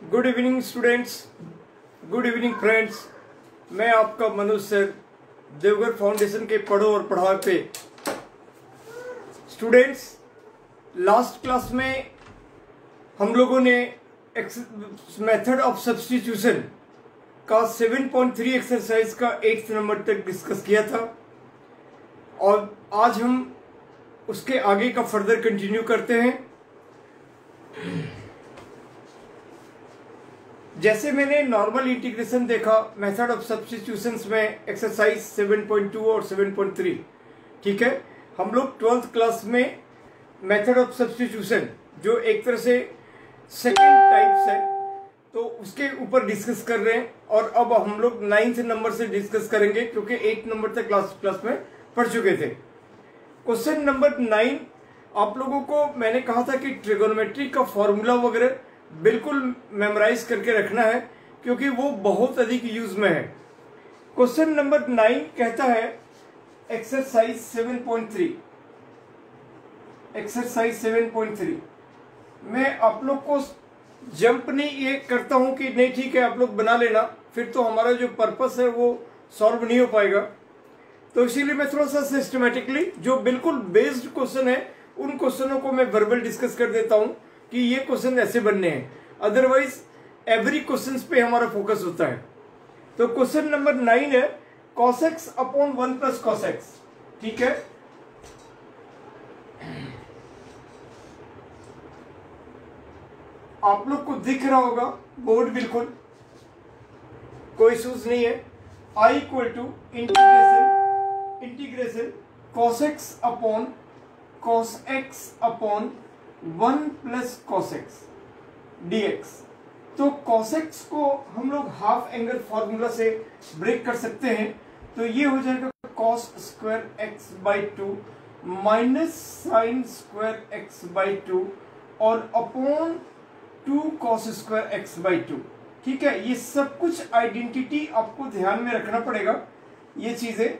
Good evening students, good evening friends. मैं आपका Manoj sir, Deoghar foundation के पढ़ो और पढ़ाओ पे। स्टूडेंट्स, लास्ट क्लास में हम लोगों ने मेथड ऑफ सब्स्टिट्यूशन का 7.3 एक्सरसाइज का 8th नंबर तक डिस्कस किया था और आज हम उसके आगे का फर्दर कंटिन्यू करते हैं। जैसे मैंने नॉर्मल इंटीग्रेशन देखा मेथड ऑफ सब्स्टिट्यूशंस में एक्सरसाइज 7.2 और 7.3, ठीक है। हम लोग 12th क्लास में मेथड ऑफ सब्स्टिट्यूशन जो एक तरह से सेकंड टाइप्स है तो उसके ऊपर डिस्कस कर रहे हैं और अब हम लोग 9th नंबर से डिस्कस करेंगे क्योंकि 8 नंबर तक क्लास में पढ़ चुके थे। क्वेश्चन नंबर 9 आप लोगों को मैंने कहा था कि ट्रिगोनोमेट्री का फॉर्मूला वगैरह बिल्कुल मेमोराइज करके रखना है क्योंकि वो बहुत अधिक यूज में है। क्वेश्चन नंबर 9 कहता है एक्सरसाइज 7.3। एक्सरसाइज 7.3 मैं आप लोग को जंप नहीं ये करता हूं कि नहीं ठीक है आप लोग बना लेना, फिर तो हमारा जो पर्पस है वो सॉल्व नहीं हो पाएगा। तो इसीलिए मैं थोड़ा सा सिस्टमेटिकली जो बिल्कुल बेस्ड क्वेश्चन है उन क्वेश्चनों को मैं वर्बल डिस्कस कर देता हूं कि ये क्वेश्चन ऐसे बनने हैं, अदरवाइज एवरी क्वेश्चन पे हमारा फोकस होता है। तो क्वेश्चन नंबर 9 है cos x upon 1 plus cos x, ठीक है। आप लोग को दिख रहा होगा बोर्ड, बिल्कुल कोई इशूज नहीं है। I equal to integration cos x upon 1 plus cos x dx। तो cos x को हम लोग हाफ एंगल फॉर्मूला से ब्रेक कर सकते हैं, तो ये हो जाएगा cos square x by 2 minus sine square x by 2 और upon 2 cos square x by 2, ठीक है। ये सब कुछ आइडेंटिटी आपको ध्यान में रखना पड़ेगा, ये चीजें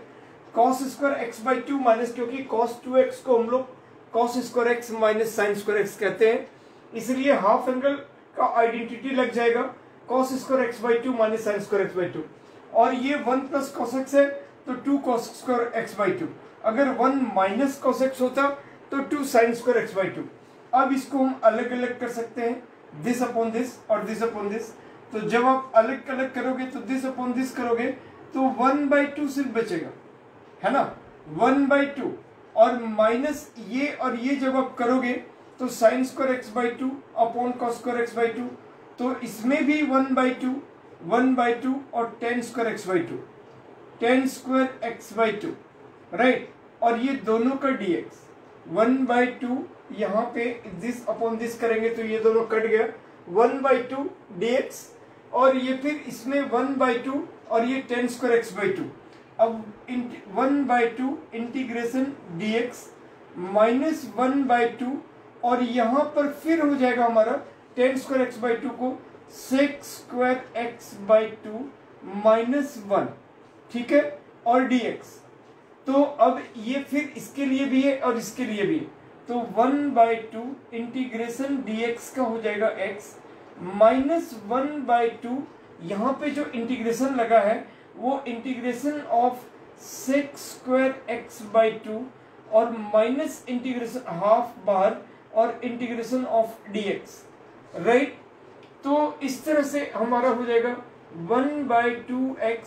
cos square x by 2 minus, क्योंकि cos 2x को हम लोग cos square x minus sine square x कहते हैं, इसलिए हाफ एंगल का आइडेंटिटी लग जाएगा cos square x by 2 minus sine square x by 2। और ये 1 प्लस cos x है तो 2 cos स्क्वायर x बाई 2। अगर 1 माइनस cos x होता तो 2 साइन स्क्वायर x बाई 2। अब इसको हम अलग अलग कर सकते हैं, दिस अपॉन दिस और दिस अपॉन दिस। तो जब आप अलग अलग करोगे तो दिस अपॉन दिस करोगे तो 1 बाई 2 सिर्फ बचेगा, है ना, 1 बाई 2। और माइनस ये और ये जब आप करोगे तो sign square x by 2 upon cos square x by 2, तो इसमें भी 1 बाई 2 और ten square x by 2, ten square x by 2, right. और ये दोनों का dx 1 बाई 2, यहाँ पे दिस अपॉन दिस करेंगे तो ये दोनों कट गया, 1 बाई 2 dx और ये फिर इसमें 1 बाई 2 और ये टेन स्क्वायर x बाई 2। अब 1 by 2 integration dx minus 1 by 2 और यहां पर फिर हो जाएगा हमारा टेन स्क्वायर x बाई 2 को sec square x by 2 minus 1, ठीक है, और dx। तो अब ये फिर इसके लिए भी है और इसके लिए भी है, तो 1 बाई 2 इंटीग्रेशन dx का हो जाएगा x माइनस 1 बाई 2, यहाँ पे जो इंटीग्रेशन लगा है वो integration of sec square x by 2 और माइनस इंटीग्रेशन हाफ बाहर और इंटीग्रेशन ऑफ dx, राइट। तो इस तरह से हमारा हो जाएगा 1 बाई 2x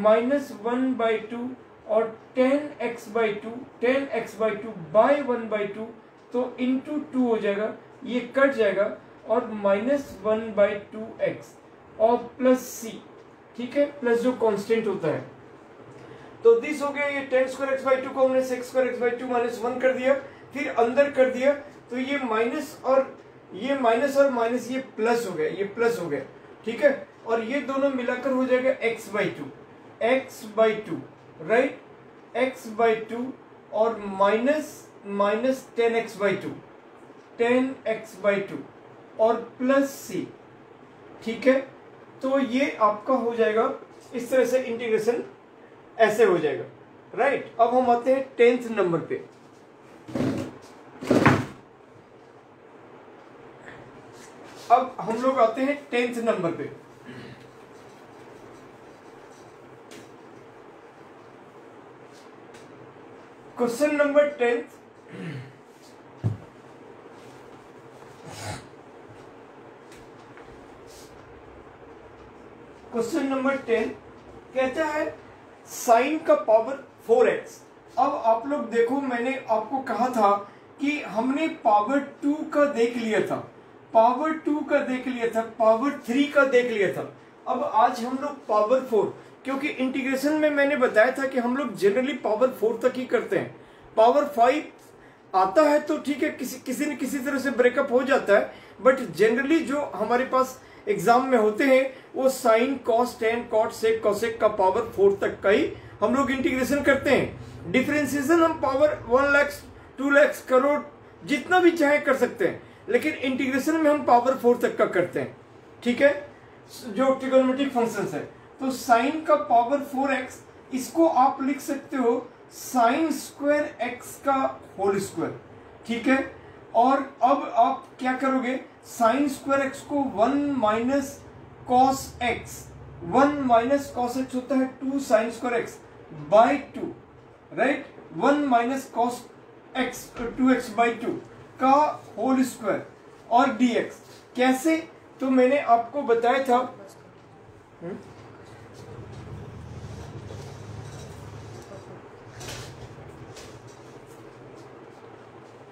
माइनस 1 बाई 2 और 10x by 2, 10x by 2 by 1 by 2, तो इंटू 2 हो जाएगा, ये कट जाएगा और माइनस 1 बाई 2x और प्लस c, ठीक है, प्लस जो कांस्टेंट होता है। तो दिस हो गया, ये टेन स्क्वायर x बाई 2 को हमने sex square x by 2 minus 1 कर दिया, फिर अंदर कर दिया तो ये माइनस और माइनस ये प्लस हो गया, ये प्लस हो गया, ठीक है। और ये दोनों मिलाकर हो जाएगा x by 2, right, x by 2 और minus 10x by 2, 10x by 2 और प्लस c, ठीक है। तो ये आपका हो जाएगा इस तरह से, इंटीग्रेशन ऐसे हो जाएगा, राइट। अब हम आते हैं 10th नंबर पे। अब हम लोग आते हैं 10th नंबर पे। Question number 10। क्वेश्चन नंबर 10 कहता है साइन का पावर 4x। अब आप लोग देखो, मैंने आपको कहा था कि हमने पावर 2 का देख लिया था, पावर 2 का देख लिया था, पावर 3 का देख लिया था। अब आज हम लोग पावर 4, क्योंकि इंटीग्रेशन में मैंने बताया था कि हम लोग जनरली पावर 4 तक ही करते हैं। पावर 5 आता है तो ठीक है, किसी न किसी तरह से ब्रेकअप हो जाता है, बट जनरली जो हमारे पास एग्जाम में होते हैं वो साइन, कॉस, टेन, कॉट, सेक, कोसेक का पावर 4 तक का ही हम लोग इंटीग्रेशन करते हैं। डिफरेंशिएशन हम पावर 1 लाख, 2 लाख, करोड़ जितना भी चाहे कर सकते हैं, लेकिन इंटीग्रेशन में हम पावर 4 तक का करते हैं। ठीक है, जो ट्रिगोनोमेट्रिक फंक्शंस है। तो साइन का पावर 4x, इसको आप लिख सकते हो साइन स्क्वायर x का होल स्क्वायर। ठीक है, और अब आप क्या करोगे, साइन स्क्वायर x को 1 minus cos x, 1 minus cos x होता है 2 sine square x by 2, right. 1 minus cos x 2x by 2 का होल स्क्वायर और dx। कैसे, तो मैंने आपको बताया था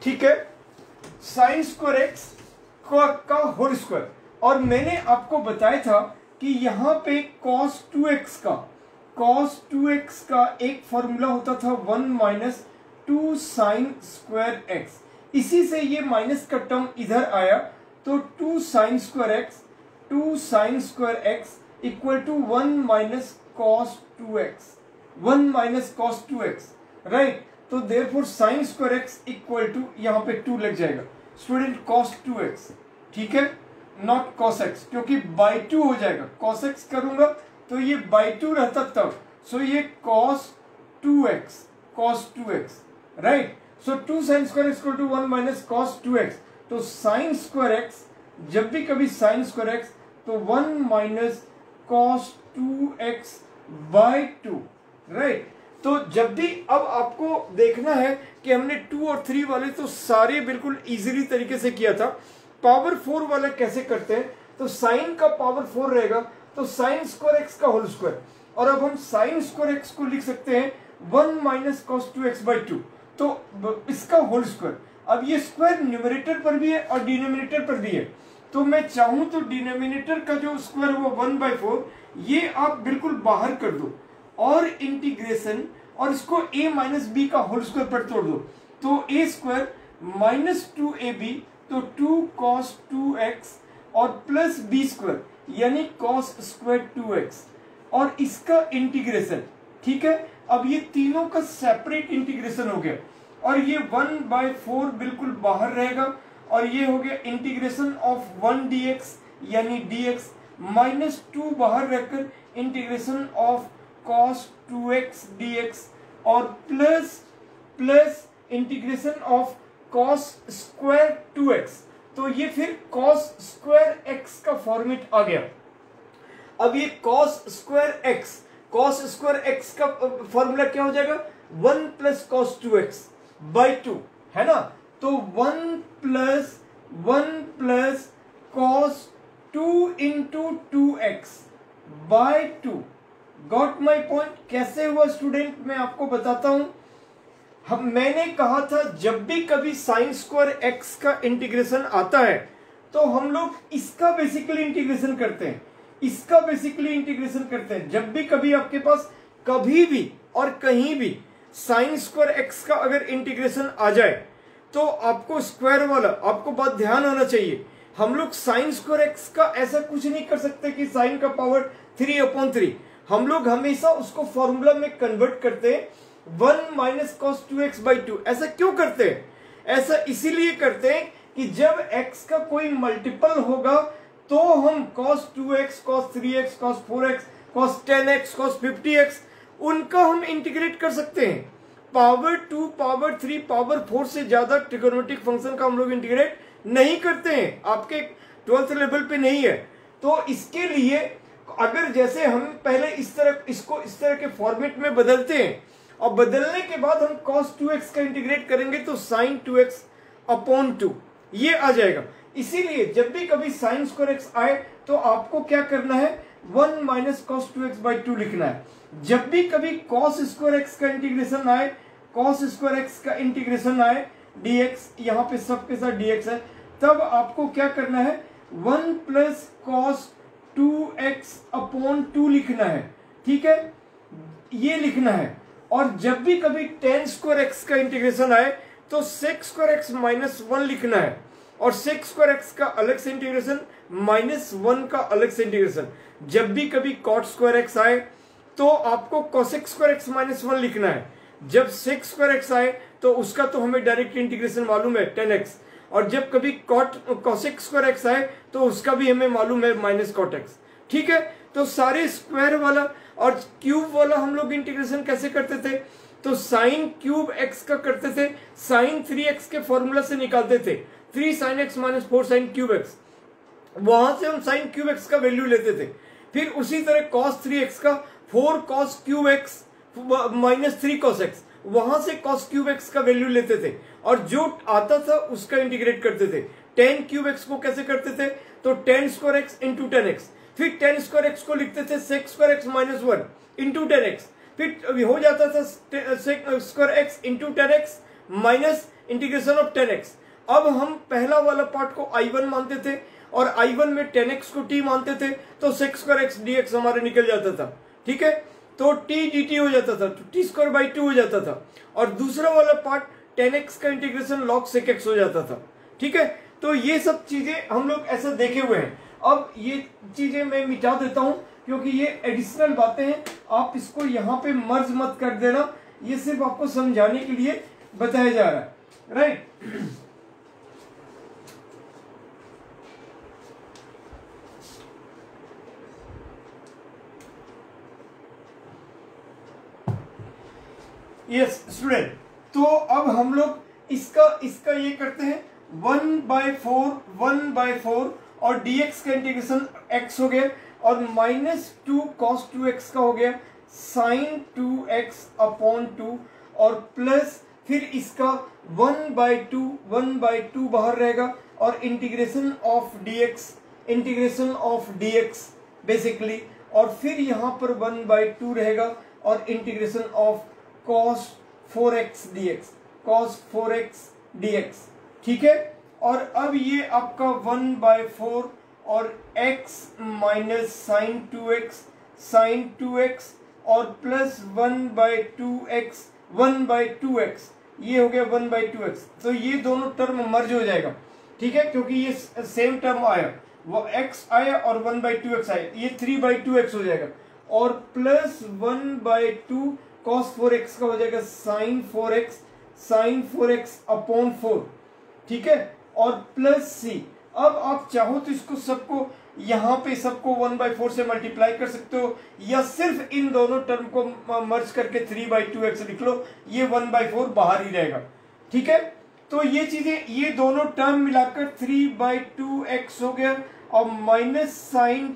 ठीक है, साइन स्क्वायर एक्स का होल स्क्वायर। और मैंने आपको बताया था कि यहां पे cos 2x का एक फॉर्मूला होता था 1 माइनस 2 साइन स्क्वायर एक्स। इसी से ये माइनस का टर्म इधर आया, तो 2 sine square x equal to 1 minus cos 2x, 1 minus cos 2x, right. तो therefore sine square x equal to, यहां पे 2 लग जाएगा स्टूडेंट, cos 2x। ठीक है, नॉट cos x, क्योंकि बाई 2 हो जाएगा। cos x करूंगा तो ये बाई 2 रहता तब, सो ये cos 2x, right. So 2 sine square x equal to 1 minus cos 2x। तो साइन स्क्वायर एक्स, जब भी कभी साइन स्क्वायर एक्स तो 1 minus cos 2x by 2, right. तो जब भी, अब आपको देखना है कि हमने 2 और 3 वाले तो सारे बिल्कुल इजीली तरीके से किया था। पावर 4 वाला कैसे करते हैं, तो साइन का पावर 4 रहेगा तो साइन स्क्वायर एक्स का होल स्क्वायर, और अब हम साइन स्क्वायर एक्स को लिख सकते हैं 1 माइनस कॉस 2x बाई 2, तो इसका होल स्क्वायर। अब ये स्क्वायर न्यूमरेटर पर भी है और डिनोमिनेटर पर भी है, तो मैं चाहूं तो डिनोमिनेटर का जो स्क्वायर है वो 1/4, ये आप बिल्कुल बाहर कर दो और इंटीग्रेशन, और इसको a माइनस बी का होल स्क्वायर पर तोड़ दो, तो a स्क्वायर माइनस 2ab, तो 2 cos 2x और प्लस b स्क्वायर यानी cos स्क्वायर 2x, और इसका इंटीग्रेशन। ठीक है, अब ये तीनों का सेपरेट इंटीग्रेशन हो गया, और ये 1/4 बिल्कुल बाहर रहेगा, और ये हो गया इंटीग्रेशन ऑफ 1 dx यानी dx, माइनस 2 बाहर रहकर integration of cos 2x dx, और plus integration of cos square 2x, तो ये फिर cos स्क्वायर x का फॉर्मेट आ गया। अब ये cos स्क्वायर x का फॉर्मूला क्या हो जाएगा, 1 प्लस cos 2x बाई 2, है ना। तो 1 plus cos 2 into 2x by 2। Got my point. कैसे हुआ स्टूडेंट, मैं आपको बताता हूं। मैंने कहा था जब भी कभी साइन स्क्वायर एक्स का इंटीग्रेशन आता है तो हम लोग इसका बेसिकली इंटीग्रेशन करते हैं, जब भी कभी आपके पास कभी भी और कहीं भी साइन स्क्वायर एक्स का अगर इंटीग्रेशन आ जाए तो आपको स्क्वायर वाला, आपको बात ध्यान आना चाहिए, हम लोग साइन स्क्वायर एक्स का ऐसा कुछ नहीं कर सकते कि साइन का पावर 3/3, हम लोग हमेशा उसको फॉर्मूला में कन्वर्ट करते हैं 1 माइनस कॉस 2x बाई 2। ऐसा क्यों करते हैं, ऐसा इसीलिए करते हैं कि जब x का कोई मल्टीपल होगा तो हम cos 2x, cos 3x, cos 4x, cos 10x, cos 50x उनका हम इंटीग्रेट कर सकते हैं। पावर 2, पावर 3, पावर 4 से ज्यादा ट्रिगोनोमेट्रिक फंक्शन का हम लोग इंटीग्रेट नहीं करते हैं। आपके 12th लेवल पे नहीं है। तो इसके लिए अगर जैसे हम पहले इसको इस तरह के फॉर्मेट में बदलते हैं और बदलने के बाद हम cos 2x का इंटीग्रेट करेंगे तो sin 2x अपॉन 2 ये आ जाएगा। इसीलिए जब भी कभी sin स्क्वायर x आए तो आपको क्या करना है, 1 माइनस cos 2x बाई 2 लिखना है। जब भी कभी cos स्क्वायर x का इंटीग्रेशन आए, cos स्क्वायर x का इंटीग्रेशन आए dx, यहाँ पे सबके साथ dx है, तब आपको क्या करना है, 1 प्लस cos 2x अपॉन 2 लिखना है। ठीक है, ये लिखना है। और जब भी कभी tan स्क्वायर x का इंटीग्रेशन आए तो sec स्क्वायर x माइनस 1 लिखना है, और sec स्क्वायर x का अलग से इंटीग्रेशन, माइनस 1 का अलग से इंटीग्रेशन। जब भी कभी cot स्क्वायर x आए तो आपको cosec स्क्वायर x माइनस 1 लिखना है। जब sec स्क्वायर x आए तो उसका तो हमें डायरेक्ट इंटीग्रेशन मालूम है 10x, और जब कभी cosec स्क्वायर x आए तो उसका भी हमें मालूम है माइनस cot x। ठीक है, तो सारे स्क्वायर वाला और क्यूब वाला हम लोग इंटीग्रेशन कैसे करते थे, तो साइन क्यूब x का करते थे, साइन 3x के फॉर्मूला से निकालते थे, 3 sin x minus 4 sin cube x, वहां से हम साइन क्यूब x का वैल्यू लेते थे। फिर उसी तरह cos 3x का 4 cos cube x minus 3 cos x, वहां से cos क्यूब x का वैल्यू लेते थे और जो आता था उसका इंटीग्रेट करते थे। tan क्यूब x को कैसे करते थे, तो tan square x into 10x, फिर tan स्क्वायर x को लिखते थे sec square x minus 1 into 10x, फिर हो जाता था sec square x into 10x minus integration of 10x। अब हम पहला वाला पार्ट को I1 मानते थे और I1 में 10x को t मानते थे, तो sec स्क्वायर x dx हमारे निकल जाता था। ठीक है, तो t dt हो जाता था, तो t स्क्वायर बाई 2 हो जाता था, और दूसरा वाला पार्ट 10x का इंटीग्रेशन log sec x हो जाता था। ठीक है, तो ये सब चीजें हम लोग ऐसा देखे हुए हैं। अब ये चीजें मैं मिटा देता हूं क्योंकि ये एडिशनल बातें हैं, आप इसको यहाँ पे मर्ज मत कर देना, ये सिर्फ आपको समझाने के लिए बताया जा रहा है। राइट, यस स्टूडेंट, तो अब हम लोग इसका ये करते हैं 1/4 और dx का इंटीग्रेशन x हो गया, और माइनस 2 cos 2x का हो गया sin 2x अपॉन 2, और प्लस फिर इसका 1/2 बाहर रहेगा, और इंटीग्रेशन ऑफ dx बेसिकली, और फिर यहाँ पर 1/2 रहेगा और integration of cos 4x dx। ठीक है, और अब ये आपका 1/4 और x माइनस sin 2x और प्लस 1/2x ये हो गया 1/2x, तो ये दोनों टर्म मर्ज हो जाएगा। ठीक है, क्योंकि ये सेम टर्म आया, वो x आया और 1/2x आया, ये 3/2x हो जाएगा, और प्लस 1/2 cos 4x का हो जाएगा sin 4x अपॉन 4। ठीक है, और प्लस c। अब आप चाहो तो इसको सबको यहाँ पे सबको 1/4 से मल्टीप्लाई कर सकते हो, या सिर्फ इन दोनों टर्म को मर्ज करके 3/2x लिख लो, ये 1/4 बाहर ही रहेगा। ठीक है, तो ये चीजें, ये दोनों टर्म मिलाकर 3/2x हो गया, और माइनस sin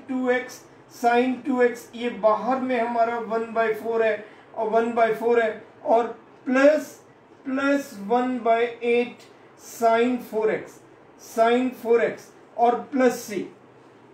2x ये बाहर में हमारा 1/4 है और 1/4 है, और प्लस 1/8 sin 4x और प्लस c।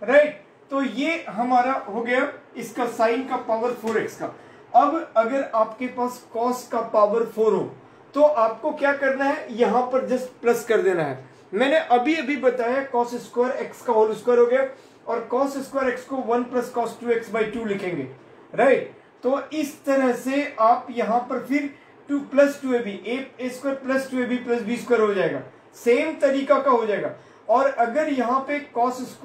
राइट, तो ये हमारा हो गया इसका साइन का पावर 4x का। अब अगर आपके पास cos का पावर 4 हो तो आपको क्या करना है, यहां पर जस्ट प्लस कर देना है। मैंने अभी बताया cos स्क्वायर x का होल स्क्वायर हो गया, और cos स्क्वायर x को 1 प्लस cos 2x बाई 2 लिखेंगे। राइट, तो इस तरह से आप यहां पर फिर 2 plus 2ab a square plus 2ab plus b square हो जाएगा, सेम तरीका का हो जाएगा। और अगर यहाँ पे cos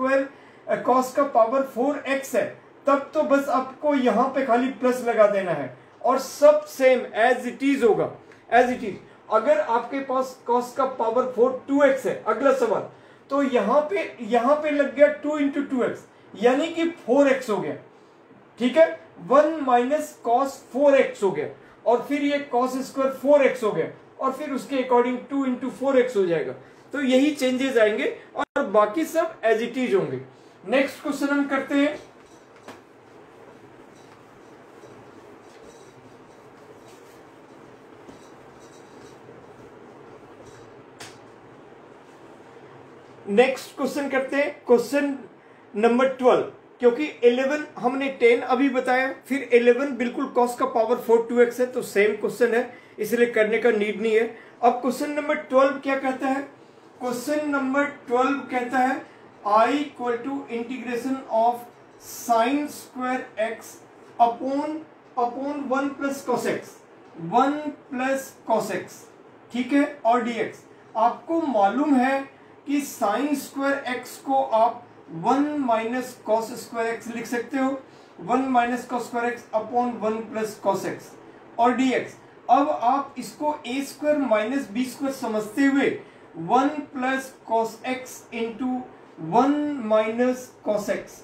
का पावर 4x है, तब तो बस आपको यहाँ पे खाली प्लस लगा देना है, और सब सेम एज इट इज होगा, एज इट इज। अगर आपके पास cos का पावर 2x है, अगला सवाल, तो यहाँ पे लग गया 2 इंटू 2x, यानी कि 4x हो गया। ठीक है, 1 माइनस cos 4x हो गया, और फिर ये cos स्क्वायर 4x हो गया, और फिर उसके अकॉर्डिंग 2 इंटू 4x हो जाएगा। तो यही चेंजेस आएंगे, और और बाकी सब एज इट इज होंगे। नेक्स्ट क्वेश्चन हम करते हैं। नेक्स्ट क्वेश्चन करते हैं, क्वेश्चन नंबर 12। क्योंकि 11 हमने 10 अभी बताया, फिर 11 बिल्कुल cos का पावर 4 2x है, तो सेम क्वेश्चन है, इसलिए करने का नीड नहीं है। अब क्वेश्चन नंबर 12 क्या कहता है? क्वेश्चन नंबर 12 कहता है I equal to integration of sine square x upon 1 plus cos x, 1 plus cos x, ठीक है, और dx। आपको मालूम है कि साइन स्क्वायर एक्स को आप 1 माइनस कॉस स्क्वायर एक्स लिख सकते हो, 1 minus cos square x upon 1 plus cos x और dx। अब आप इसको a square minus b square समझते हुए 1 plus cos x into 1 minus cos x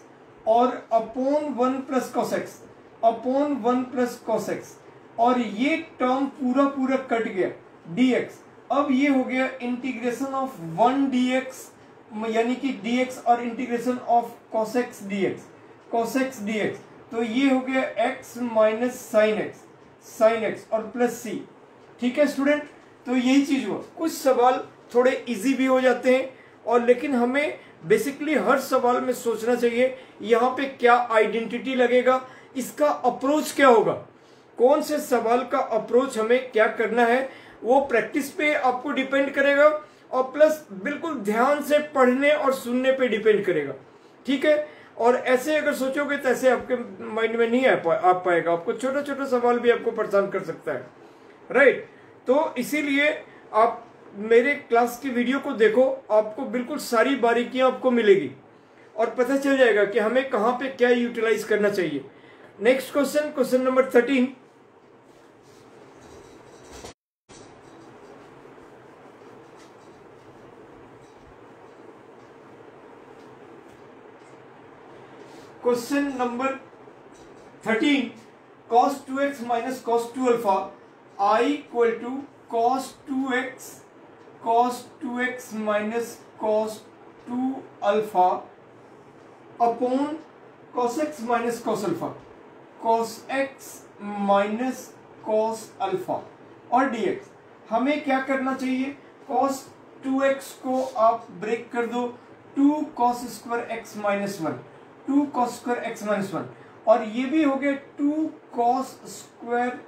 और upon 1 plus cos x upon 1 plus cos x, और ये टर्म पूरा पूरा कट गया dx। अब ये हो गया इंटीग्रेशन ऑफ 1 dx, यानी कि dx और integration of cos x dx, तो ये हो गया x माइनस साइन x और प्लस c। ठीक है स्टूडेंट, तो यही चीज हुआ। कुछ सवाल थोड़े इजी भी हो जाते हैं, और लेकिन हमें बेसिकली हर सवाल में सोचना चाहिए यहाँ पे क्या आइडेंटिटी लगेगा, इसका अप्रोच क्या होगा, कौन से सवाल का अप्रोच हमें क्या करना है, वो प्रैक्टिस पे आपको डिपेंड करेगा, और प्लस बिल्कुल ध्यान से पढ़ने और सुनने पे डिपेंड करेगा। ठीक है, और ऐसे अगर सोचोगे तो ऐसे आपके माइंड में नहीं आ पाएगा, आपको छोटा छोटा सवाल भी आपको परेशान कर सकता है, राइट। तो इसीलिए आप मेरे क्लास की वीडियो को देखो, आपको बिल्कुल सारी बारीकियां आपको मिलेगी और पता चल जाएगा कि हमें कहाँ पे क्या यूटिलाइज करना चाहिए। Next question, question number 13। Question number 13, cos 2x minus cos 2 alpha I equal to cos 2x minus cos 2 alpha upon cos x minus cos alpha, cos x minus cos alpha और dx। हमें क्या करना चाहिए? cos 2x को आप break कर दो, 2 cos square x minus 1, 2 cos square x minus 1, और ये भी हो गया 2 cos स्क्वायर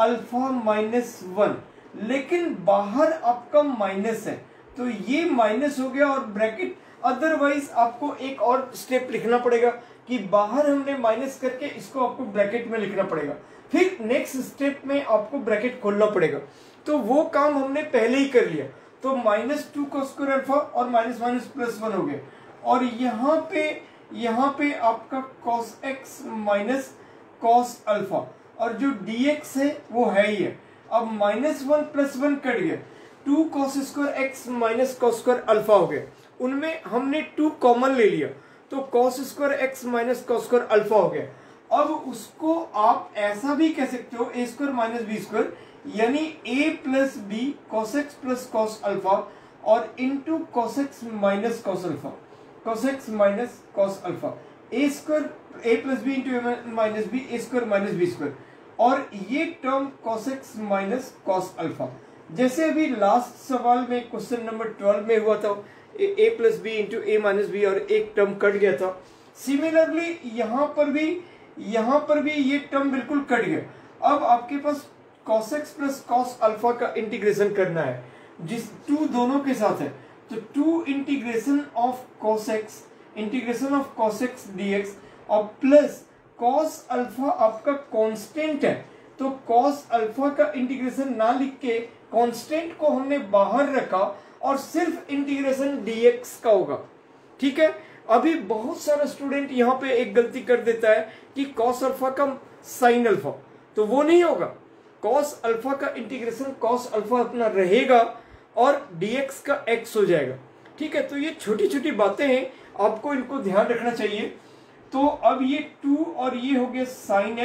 अल्फा माइनस 1, लेकिन बाहर आपका माइनस है तो ये माइनस हो गया और ब्रैकेट। अदरवाइज आपको एक और स्टेप लिखना पड़ेगा कि बाहर हमने माइनस करके इसको आपको ब्रैकेट में लिखना पड़ेगा, फिर नेक्स्ट स्टेप में आपको ब्रैकेट खोलना पड़ेगा। तो वो काम हमने पहले ही कर लिया, तो माइनस 2 cos स्क्वायर अल्फा और माइनस माइनस प्लस 1 हो गया, और यहाँ पे आपका cos x minus cos alpha, और जो dx है वो है ही है। अब माइनस 1 प्लस 1 कट गया, 2 cos square x minus cos square alpha हो गया, उनमें हमने 2 कॉमन ले लिया, तो cos square x minus cos square alpha हो गया। अब उसको आप ऐसा भी कह सकते हो a square minus b square, यानी a plus b cos x plus cos alpha और into cos x minus cos alpha, cos x minus cos alpha, a square a plus b into minus b, a square minus b square, और ये term cos x minus cos alpha. जैसे अभी last सवाल में question number 12 में हुआ था, a plus b into a minus b और एक टर्म कट गया था, सिमिलरली यहाँ पर भी ये टर्म बिल्कुल कट गया। अब आपके पास cos x plus cos alpha का इंटीग्रेशन करना है, जिस 2 दोनों के साथ है, तो 2 integration of cos x dx और प्लस cos अल्फा आपका कांस्टेंट है, तो cos अल्फा का इंटीग्रेशन ना लिख के कांस्टेंट को हमने बाहर रखा और सिर्फ इंटीग्रेशन dx का होगा। ठीक है, अभी बहुत सारा स्टूडेंट यहाँ पे एक गलती कर देता है कि cos अल्फा का sin अल्फा, तो वो नहीं होगा। cos अल्फा का इंटीग्रेशन cos अल्फा अपना रहेगा और dx का x हो जाएगा। ठीक है, तो ये छोटी छोटी बातें हैं, आपको इनको ध्यान रखना चाहिए। तो अब ये 2 और ये हो गया sin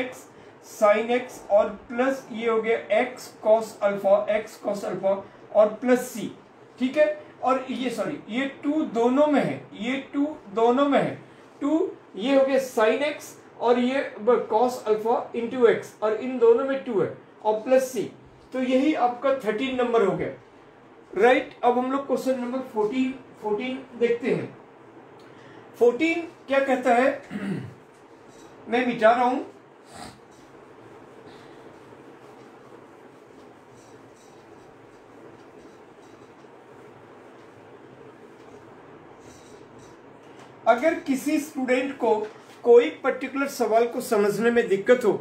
x और प्लस ये हो गया x cos अल्फा और प्लस c। ठीक है, और ये सॉरी ये 2 दोनों में है, ये 2 दोनों में है। 2 ये हो गया साइन एक्स और ये कॉस अल्फा इंटू एक्स, और इन दोनों में 2 है और प्लस सी, तो यही आपका 13 नंबर हो गया, राइट। अब हम लोग क्वेश्चन नंबर 14 देखते हैं। 14 क्या कहता है, मैं मिटा रहा हूं। अगर किसी स्टूडेंट को कोई पर्टिकुलर सवाल को समझने में दिक्कत हो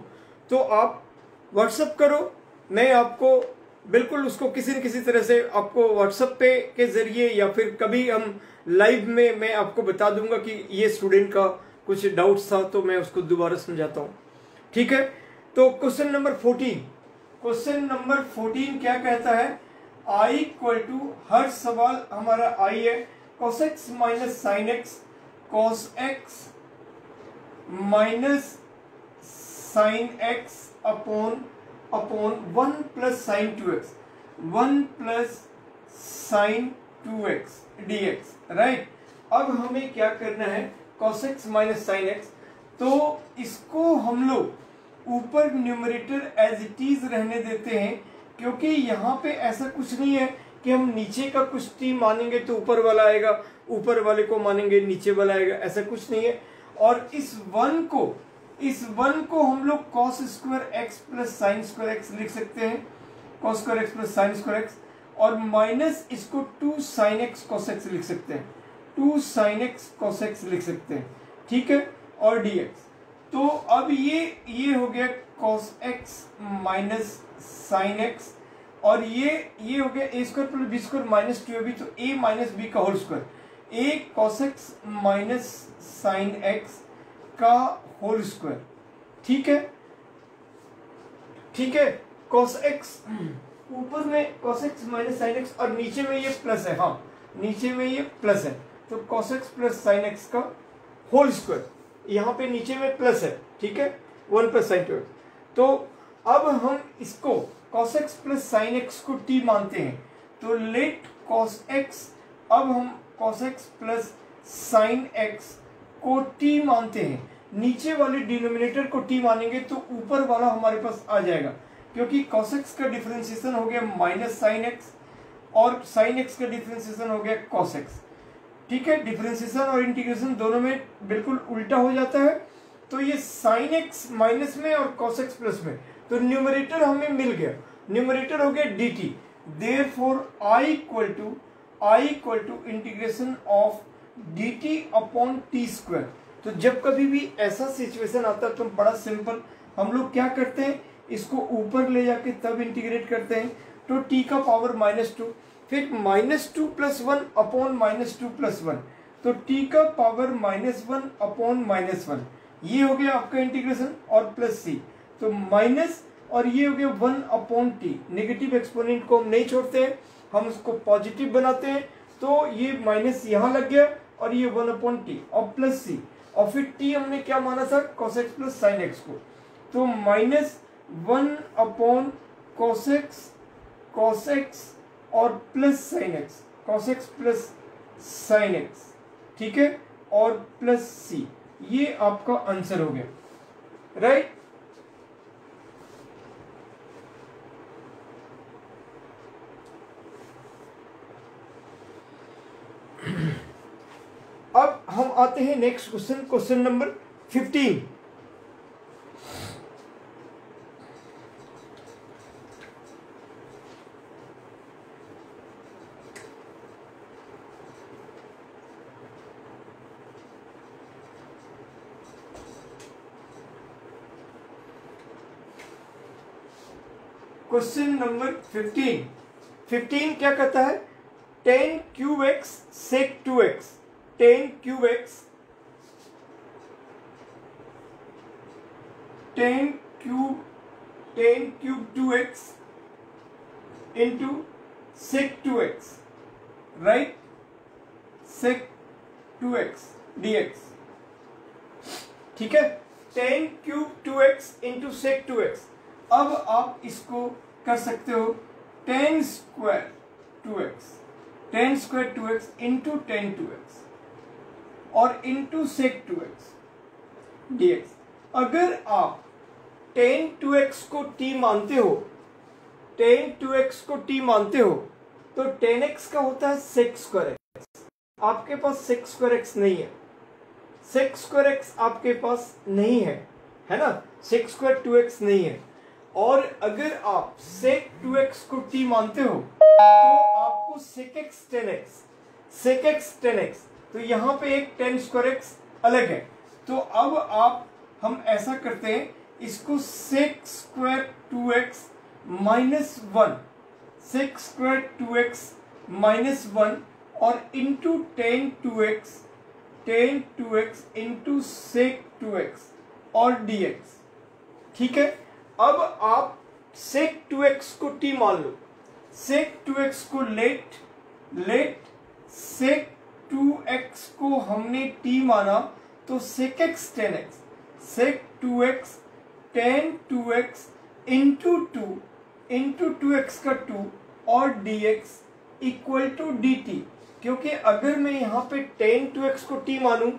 तो आप व्हाट्सएप करो, मैं आपको बिल्कुल उसको किसी न किसी तरह से आपको व्हाट्सएप पे के जरिए या फिर कभी हम लाइव में मैं आपको बता दूंगा कि ये स्टूडेंट का कुछ डाउट्स था तो मैं उसको दोबारा समझाता हूँ, ठीक है। तो क्वेश्चन नंबर 14 क्या कहता है, i इक्वल टू, हर सवाल हमारा i है, cos x minus sine x, cos x minus sine x upon 1 plus sign 2x, 1 plus sign 2x dx, right. अब हमें क्या करना है, cos x minus sine x, तो इसको हम लोग ऊपर न्यूमरेटर एज इट इज रहने देते हैं, क्योंकि यहाँ पे ऐसा कुछ नहीं है कि हम नीचे का कुछ t मानेंगे तो ऊपर वाला आएगा, ऊपर वाले को मानेंगे नीचे वाला आएगा, ऐसा कुछ नहीं है। और इस वन को हम लोग cos square x plus sign square x लिख सकते हैं, cos square x plus sign square x, और माइनस इसको 2 साइन एक्स cos एक्स लिख सकते हैं, 2 साइन एक्स cos एक्स लिख सकते हैं, ठीक है, और dx। तो अब ये हो गया cos x minus sine x, और ये हो गया a square plus b square minus 2ab, तो a माइनस बी का whole square, a cos x minus sine x का होल स्क्वायर, ठीक है, cos एक्स ऊपर में cos x minus sine x और नीचे में ये प्लस है, हाँ नीचे में ये प्लस है, तो cos x plus sign x का होल स्क्वायर, यहाँ पे नीचे में प्लस है, ठीक है, 1 प्लस साइन 2x। तो अब हम इसको cos x plus sine x को t मानते हैं, तो लेट cos x, अब हम cos x plus sine x को t मानते हैं, नीचे वाले डिनोमिनेटर को t मानेंगे तो ऊपर वाला हमारे पास आ जाएगा, क्योंकि cos x का डिफरेंशिएशन हो गया माइनस साइन एक्स और साइन एक्स का डिफरेंशिएशन हो गया cos x, ठीक है। डिफरेंशिएशन और इंटीग्रेशन दोनों में बिल्कुल उल्टा हो जाता है, तो ये साइन एक्स माइनस में और cos x प्लस में, तो न्यूमरेटर हमें मिल गया, न्यूमरेटर हो गया dt, therefore i equal to integration of dt upon t square. तो जब कभी भी ऐसा सिचुएशन आता है तो बड़ा सिंपल, हम लोग क्या करते हैं, इसको ऊपर ले जाके तब इंटीग्रेट करते हैं, तो t का पावर -2, फिर -2 प्लस 1 अपॉन -2 प्लस 1, तो t का पावर -1 अपॉन -1, ये हो गया आपका इंटीग्रेशन, और प्लस c, तो माइनस, और ये हो गया 1 अपॉन टी, नेगेटिव एक्सपोनेंट को हम नहीं छोड़ते हैं, हम उसको पॉजिटिव बनाते हैं, तो ये माइनस यहाँ लग गया और ये 1 अपॉन टी और प्लस सी, और फिर टी हमने क्या माना था, cos x plus sine x को, तो -1 अपॉन cos x और plus sine x, cos x plus sine x, ठीक है, और प्लस सी, ये आपका आंसर हो गया, राइट। अब हम आते हैं next question number 15। Question number 15 क्या कहता है, tan cube x sec 2x, tan cube 2x into sec 2x, right, sec 2x dx, ठीक है, tan cube 2x into sec 2x। अब आप इसको कर सकते हो tan square 2x, ten square 2x into ten 2x और इंटू सेक 2x dx। अगर आप टेन 2x को t मानते हो, टेन 2x को t मानते हो, तो टेन एक्स का होता है सेक स्क्वायर एक्स। आपके पास सेक स्क्वायर एक्स नहीं है, सेक स्क्वायर एक्स आपके पास नहीं है ना, सेक स्क्वायर 2x नहीं है। और अगर आप सेक 2x को t मानते हो तो आपको सेक एक्स 10x, सेक एक्स 10x, तो यहां पे एक टेन स्क्वायर एक्स अलग है। तो अब हम ऐसा करते हैं, इसको sec square 2x minus 1, sec square 2x minus 1 और into ten 2x into sec 2x और dx। ठीक है, अब आप सेक 2x को t मान लो, सेक 2x को लेट सेक 2x को हमने t माना, तो सेक एक्स 10x, सेक 2x tan 2x into 2x का 2 और dx इक्वल टू dt। क्योंकि अगर मैं यहाँ पे टेन 2x को t मानूं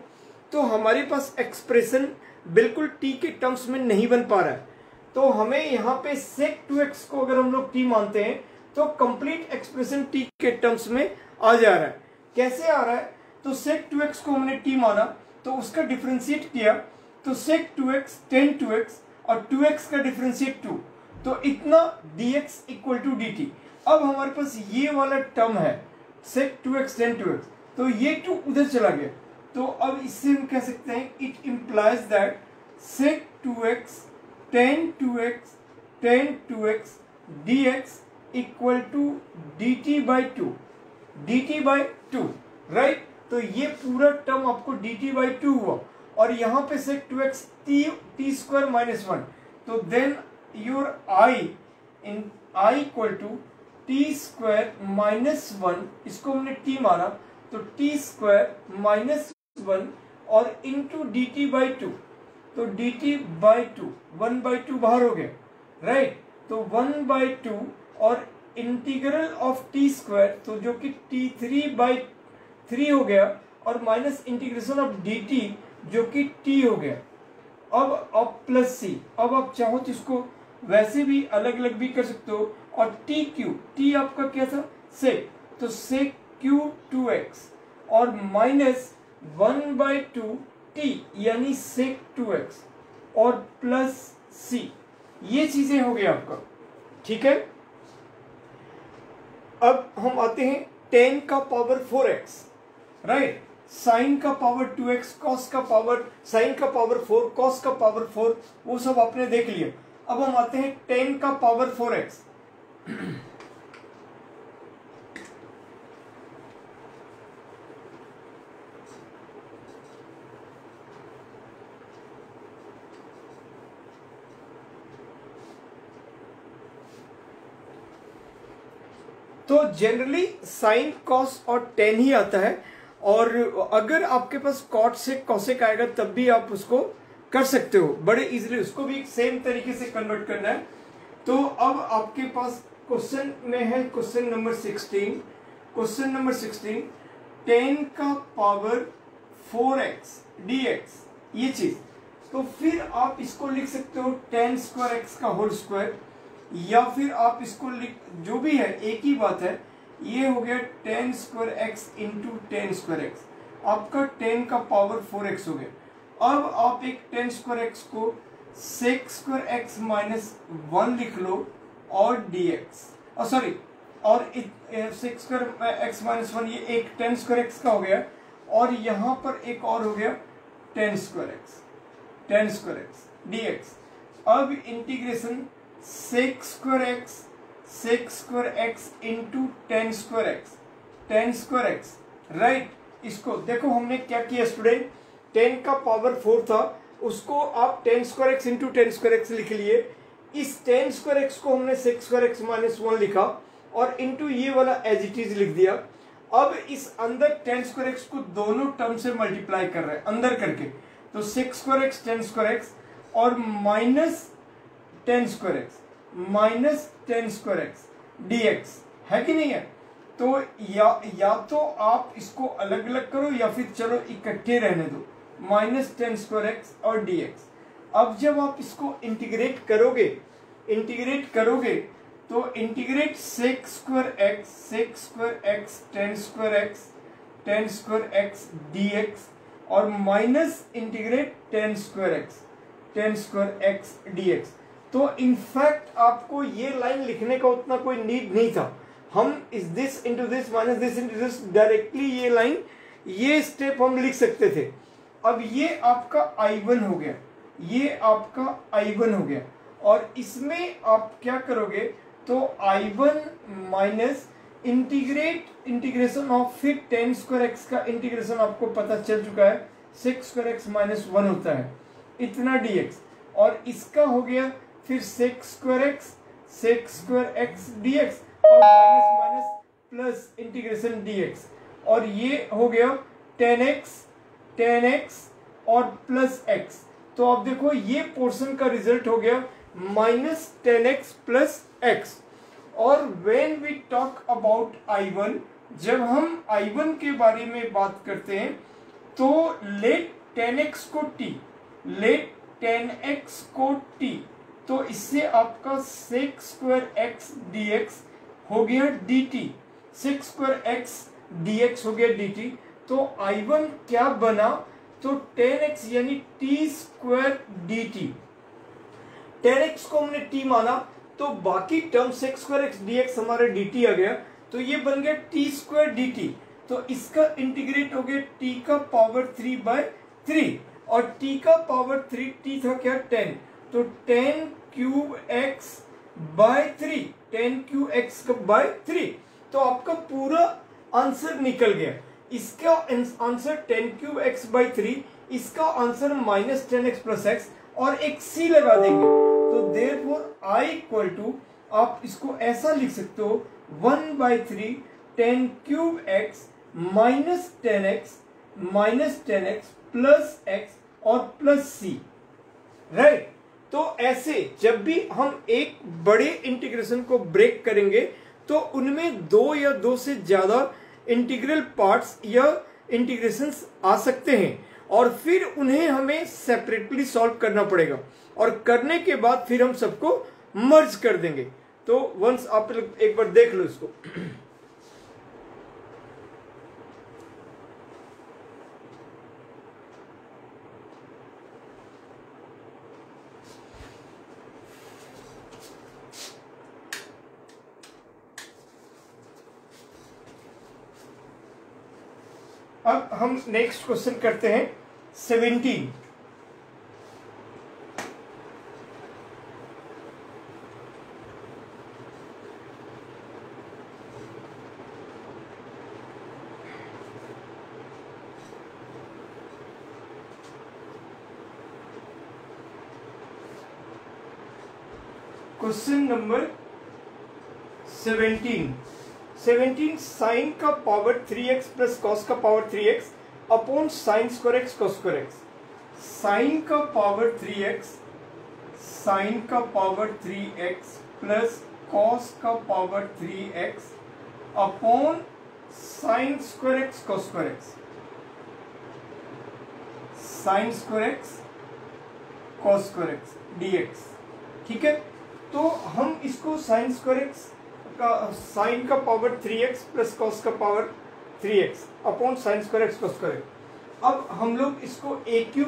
तो हमारे पास एक्सप्रेशन बिल्कुल t के टर्म्स में नहीं बन पा रहा है। तो हमें यहाँ पे सेक 2x को अगर हम लोग t मानते हैं तो कंप्लीट एक्सप्रेशन t के टर्म्स में आ जा रहा है। कैसे आ रहा है? तो सेक 2x को हमने t माना तो उसका डिफरेंशिएट किया, तो सेक 2x टेन 2x और 2x का डिफरेंशिएट 2, तो इतना dx इक्वल टू dt। अब हमारे पास ये वाला टर्म है सेक 2x टेन 2x, तो ये 2 उधर चला गया। तो अब इससे हम कह सकते हैं it implies that sec 2x tan 2x dx equal to dt by 2, right. तो ये पूरा टर्म आपको dt बाई 2 हुआ, और यहाँ पे सेक 2x t स्क्वायर माइनस 1, तो then your i equal to t square minus 1, इसको हमने t माना तो टी स्क्वायर माइनस 1 और इंटू डी टी बाई 2, तो dt बाई 2, 1/2 बाहर हो गया, राइट। तो 1/2 और इंटीग्रल ऑफ टी स्क्वायर, तो जो कि t3/3 हो गया, और माइनस इंटीग्रेशन ऑफ dt जो कि t हो गया। अब प्लस c, अब आप चाहो तो इसको वैसे भी अलग अलग भी कर सकते हो। और t आपका क्या था? सेक, तो सेक क्यूब 2x और माइनस 1/2 t यानी सेक 2x और प्लस c, ये चीजें हो गई आपका, ठीक है। अब हम आते हैं टेन का पावर 4x, राइट, साइन का पावर 2x, कॉस का पावर, साइन का पावर 4, कॉस का पावर 4, वो सब आपने देख लिया। अब हम आते हैं टेन का पावर 4x। तो जनरली साइन, कॉस और टेन ही आता है, और अगर आपके पास कॉट से कॉसेक आएगा तब भी आप उसको कर सकते हो बड़े इजीली, उसको भी सेम तरीके से कन्वर्ट करना है। तो अब आपके पास क्वेश्चन में है क्वेश्चन नंबर 16, टेन का पावर 4x dx, ये चीज। तो फिर आप इसको लिख सकते हो टेन स्क्वायर x का होल स्क्वायर, या फिर आप इसको जो भी है एक ही बात है, ये हो गया tan square x into tan square x, आपका टेन का पावर 4x हो गया। अब आप एक टेन स्क्वायर एक्स को सेक स्क्वायर एक्स माइनस 1 लिख लो और dx, सॉरी, और सेक स्क्वायर एक्स माइनस 1, ये एक टेन स्क्वायर एक्स का हो गया, और यहां पर एक और हो गया टेन स्क्वायर एक्स dx। अब integration sec square x into tan square x, right. इसको देखो हमने क्या किया स्टूडेंट, टेन का पावर 4 था, उसको आप ten square x into tan square x लिख लिए। इस टेन स्क्वायर एक्स को हमने सेक स्क्वायर एक्स माइनस 1 लिखा और इंटू ये वाला एज इट इज लिख दिया। अब इस अंदर टेन स्क्वायर एक्स को दोनों टर्म से मल्टीप्लाई कर रहे हैं अंदर करके, तो sec square x tan square x और minus tan square x dx है कि नहीं है। तो या तो आप इसको अलग अलग करो या फिर चलो इकट्ठे रहने दो, माइनस टेन स्क्वायर एक्स और डी एक्स। अब जब आप इसको इंटीग्रेट करोगे तो integrate sec square x tan square x d x और minus integrate tan square x d x. तो इनफैक्ट आपको ये लाइन लिखने का उतना कोई नीड नहीं था, हम इस this into this minus this into this directly ये लाइन, ये स्टेप हम लिख सकते थे। अब ये आपका I1 हो गया, और इसमें आप क्या करोगे, तो I1 माइनस इंटीग्रेशन ऑफ फिर टेन स्क्वायर एक्स का इंटीग्रेशन आपको पता चल चुका है, सेक्स स्क्वायर एक्स माइनस 1 होता है इतना dx, और इसका हो गया फिर सेक्स स्क्वायर एक्स dx और माइनस प्लस इंटीग्रेशन dx, और ये हो गया 10x और प्लस x। तो अब देखो ये पोर्शन का रिजल्ट हो गया माइनस 10x प्लस x। और when we talk about I1, जब हम I1 के बारे में बात करते हैं तो लेट 10x को t, तो इससे आपका सेक स्क्वायर एक्स dx हो गया dt, sec square x dx हो गया dt। तो I1 क्या बना, तो 10x यानी t स्क्वायर dt, 10x को हमने t माना तो बाकी term sec square x dx हमारा dt आ गया, तो ये बन गया t स्क्वायर dt। तो इसका इंटीग्रेट हो गया t का पावर 3/3, और t का पावर 3, t था क्या 10, तो 10 cube x by 3, 10 cube x का बाय 3। तो आपका पूरा आंसर निकल गया, इसका आंसर 10 क्यूब x बाय 3, इसका answer minus 10x plus x, और एक c लगा देंगे। तो देयरफॉर I इक्वल टू, आप इसको ऐसा लिख सकते हो 1/3 10 cube x minus 10x plus x और प्लस c, राइट। तो ऐसे जब भी हम एक बड़े इंटीग्रेशन को ब्रेक करेंगे तो उनमें दो या दो से ज्यादा इंटीग्रल पार्ट्स या इंटीग्रेशंस आ सकते हैं, और फिर उन्हें हमें सेपरेटली सॉल्व करना पड़ेगा, और करने के बाद फिर हम सबको मर्ज कर देंगे। तो वंस आप एक बार देख लो इसको। अब हम नेक्स्ट क्वेश्चन करते हैं 17। क्वेश्चन नंबर 17 साइन का पावर 3x प्लस कॉस का power 3x upon sine square x cos square x. Sine का पावर 3x प्लस कॉस का power 3x upon sine square x cos square x, sine square x cos square x dx। ठीक है, तो हम इसको sine square x का, sine का power 3x plus cos का power 3x upon sine square x cos square x. अब हम लोग इसको AQ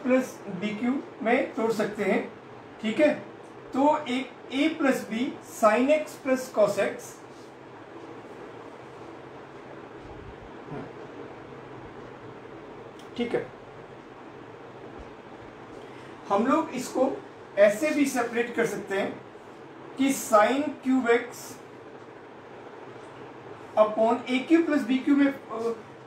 प्लस BQ में तोड़ सकते हैं। ठीक है, तो एक A plus b sine x plus cos x, ठीक है। हम लोग इसको ऐसे भी सेपरेट कर सकते हैं कि sine cube x upon AQ plus BQ में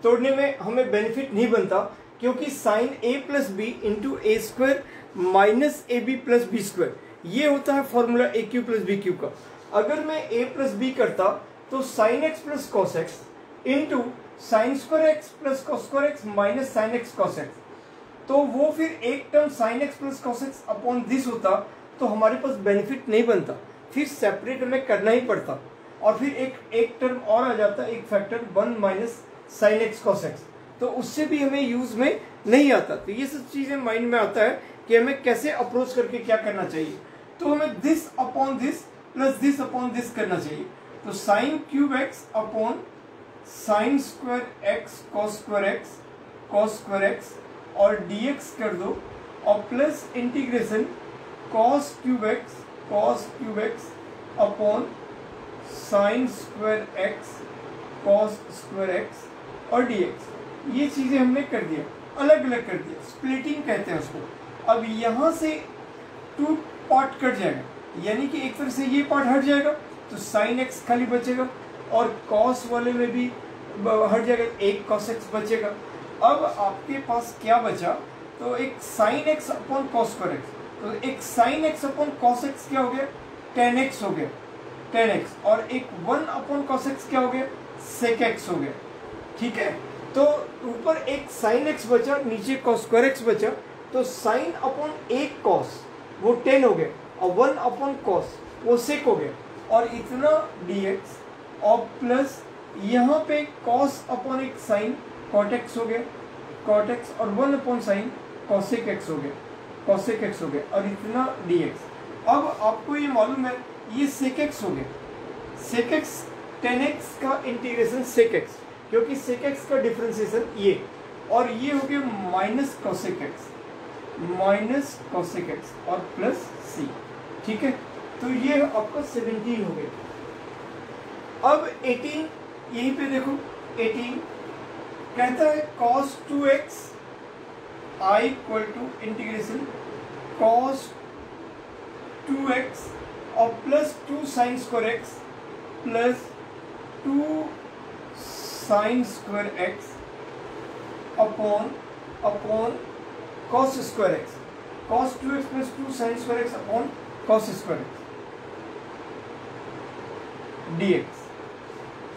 तोड़ने में हमें बेनिफिट नहीं बनता, क्योंकि sine A plus b into a square minus AB plus b square, ये होता है फॉर्मूला AQ प्लस BQ का। अगर मैं A प्लस बी करता तो sign x plus cos x into sine square x plus cos square x minus sine x cos x, तो वो फिर एक term sign x plus cos x upon this होता, तो हमारे पास बेनिफिट नहीं बनता, फिर सेपरेट हमें करना ही पड़ता। और फिर एक टर्म और आ जाता है, एक factor 1 minus sine x cos x, तो उससे भी हमें यूज में नहीं आता। तो ये सब चीजें माइंड में आता है कि हमें कैसे अप्रोच करके क्या करना चाहिए। तो हमें this upon this plus this upon this करना चाहिए। तो sign cube x upon sine square x cos square x और dx कर दो और plus integration cos cube x upon sine square x cos square x और dx। ये चीजें हमने कर दिया, अलग अलग कर दिया, स्प्लिटिंग कहते हैं उसको। अब यहां से 2 पार्ट कट जाएगा, यानी कि एक तरह से ये पार्ट हट जाएगा तो साइन एक्स खाली बचेगा और कॉस वाले में भी हट जाएगा, एक कॉस एक्स बचेगा। अब आपके पास क्या बचा, तो एक sine x upon cos square x, तो एक sine x upon cos x क्या हो गया, टेन एक्स हो गया, 10x, और एक 1 अपॉन कॉस एक्स क्या हो गया, सेक एक्स हो गया। ठीक है, तो ऊपर एक साइन एक्स बचा, नीचे कॉस स्क्वायर एक्स बचा, तो साइन अपॉन एक कॉस वो 10 हो गया और 1 अपॉन कॉस वो सेक हो गया, और इतना dx और प्लस यहाँ पे कॉस अपॉन एक साइन कॉट एक्स हो गया, कॉट एक्स, और 1 अपॉन साइन कॉसेक एक्स हो गया, कॉसेक एक्स हो गया, और इतना dx। अब आपको ये मालूम है ये सेक एक्स हो गया, सेक एक्स 10x का इंटीग्रेशन सेक एक्स, क्योंकि सेक एक्स का डिफरेंशिएशन ये, और ये हो गया माइनस कॉसेक एक्स और प्लस सी। ठीक है, तो ये आपका 17 हो गया। अब 18 यहीं पे देखो, 18 कहता है cos 2x i equal to integration cos 2x और plus 2 sine square x plus 2 sine square x upon cos square x, cos 2x plus 2 sine square x upon cos square x dx।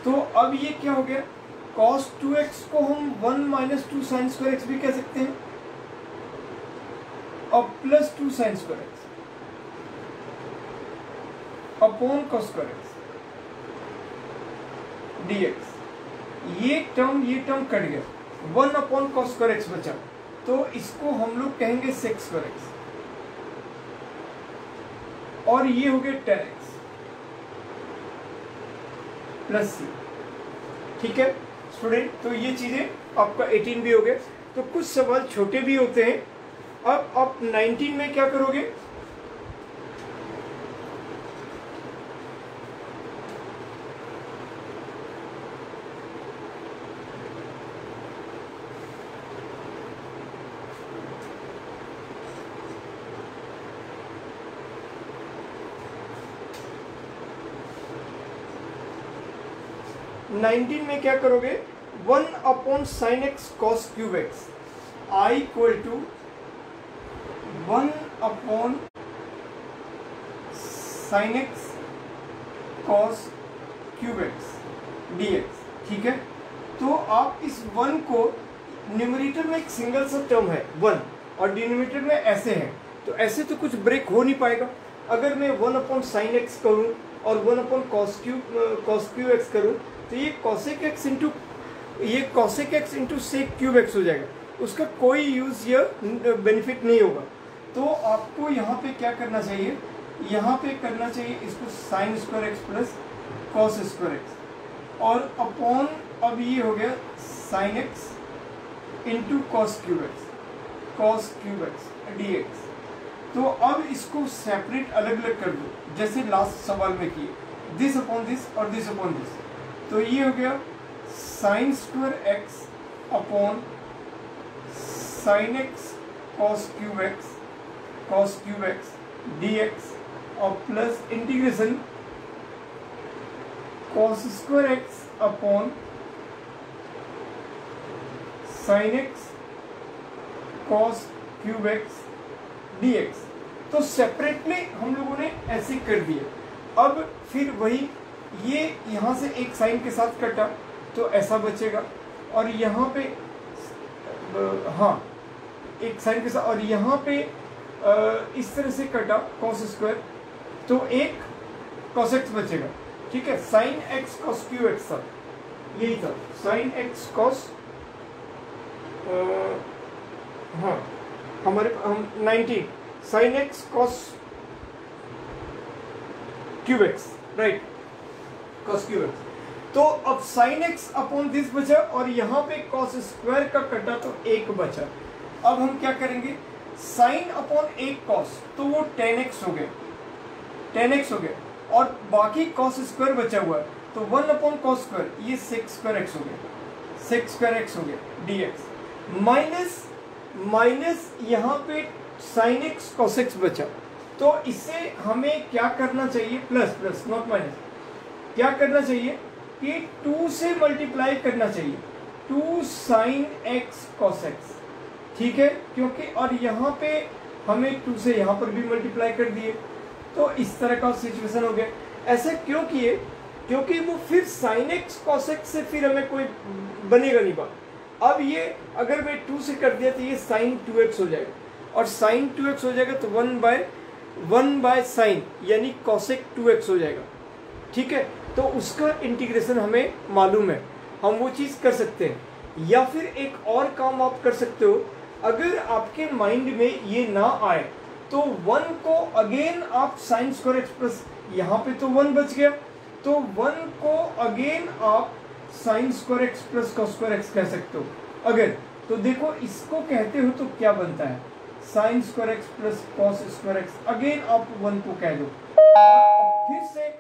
तो अब ये क्या हो गया, cos 2x को हम 1 minus 2 sine square x भी कह सकते हैं और plus 2 sine square x upon cos square x dx। ये टर्म कट गया, 1 अपॉन cos स्क्वायर एक्स बचा, तो इसको हम लोग कहेंगे sec स्क्वायर एक्स, और ये हो गया tan एक्स प्लस सी। ठीक है स्टूडेंट, तो ये चीजें आपका 18 भी हो गए। तो कुछ सवाल छोटे भी होते हैं। अब आप 19 में क्या करोगे, नाइनटीन में क्या करोगे, 1 upon sine x cos cube x I equal to 1 upon sine x cos cube x dx। ठीक है, तो आप इस 1 को, न्यूमरेटर में एक सिंगल सा टर्म है 1 और डिनोमिनेटर में ऐसे है, तो ऐसे तो कुछ ब्रेक हो नहीं पाएगा। अगर मैं 1 अपॉन साइन एक्स करूँ और 1 अपॉन कॉस क्यूब एक्स करूँ, तो ये cosec x into sec cube x हो जाएगा, उसका कोई यूज या बेनिफिट नहीं होगा। तो आपको यहाँ पे क्या करना चाहिए, यहाँ पे करना चाहिए इसको sine square x plus cos square x और अपॉन, अब ये हो गया sine x into cos cube x dx। तो अब इसको सेपरेट अलग अलग कर दो, जैसे लास्ट सवाल में किए, दिस अपॉन दिस और दिस अपॉन दिस। तो ये हो गया sign square x upon sine x cos cube x dx और plus integration cos square x upon sine x cos cube x dx। तो सेपरेटली हम लोगों ने ऐसे कर दिया। अब फिर वही, ये यहाँ से एक साइन के साथ कटा तो ऐसा बचेगा, और यहाँ पे हाँ एक साइन के साथ, और यहाँ पे इस तरह से कटा कॉस स्क्वायर, तो एक कॉस एक्स बचेगा। ठीक है, sign x cos Q x था, यही था साइन एक्स कॉस, हाँ हमारे हम 19 sign x cos cube x, right, cos cube x. तो अब साइन एक्स अपॉन दिस बचा और यहाँ पे कॉस स्क्वायर का कटा तो एक बचा। अब हम क्या करेंगे, साइन अपॉन एक कॉस तो वो 10x हो गया, 10x हो गया, और बाकी कॉस स्क्वायर बचा हुआ है तो 1 अपॉन कॉस स्क्वायर, ये सेक स्क्वायर एक्स हो गया, सेक स्क्वायर एक्स हो गया dx, माइनस माइनस यहाँ पे साइन एक्स कॉस एक्स बचा। तो इसे हमें क्या करना चाहिए, प्लस प्लस नॉट माइनस, क्या करना चाहिए कि 2 से मल्टीप्लाई करना चाहिए, 2 साइन एक्स कॉस एक्स, ठीक है, क्योंकि और यहाँ पे हमें 2 से यहाँ पर भी मल्टीप्लाई कर दिए, तो इस तरह का सिचुएशन हो गया। ऐसा क्यों किए, क्योंकि वो फिर साइन एक्स कॉस एक्स से फिर हमें कोई बनेगा नहीं बात। अब ये अगर मैं 2 से कर दिया तो ये साइन 2x हो जाएगा, और साइन 2x हो जाएगा तो 1 बाय साइन यानी कॉसेक 2x हो जाएगा, ठीक है। तो उसका इंटीग्रेशन हमें मालूम है, हम वो चीज़ कर सकते हैं। या फिर एक और काम आप कर सकते हो, अगर आपके माइंड में ये ना आए तो 1 को अगेन आप साइन स्क्वायर एक्स प्लस, यहाँ पे तो 1 बच गया, तो 1 को अगेन आप sign square x plus cos square x कह सकते हो। अगर तो देखो इसको कहते हो तो क्या बनता है, sine square x plus cos square x, again आप 1 को कह दो, और फिर से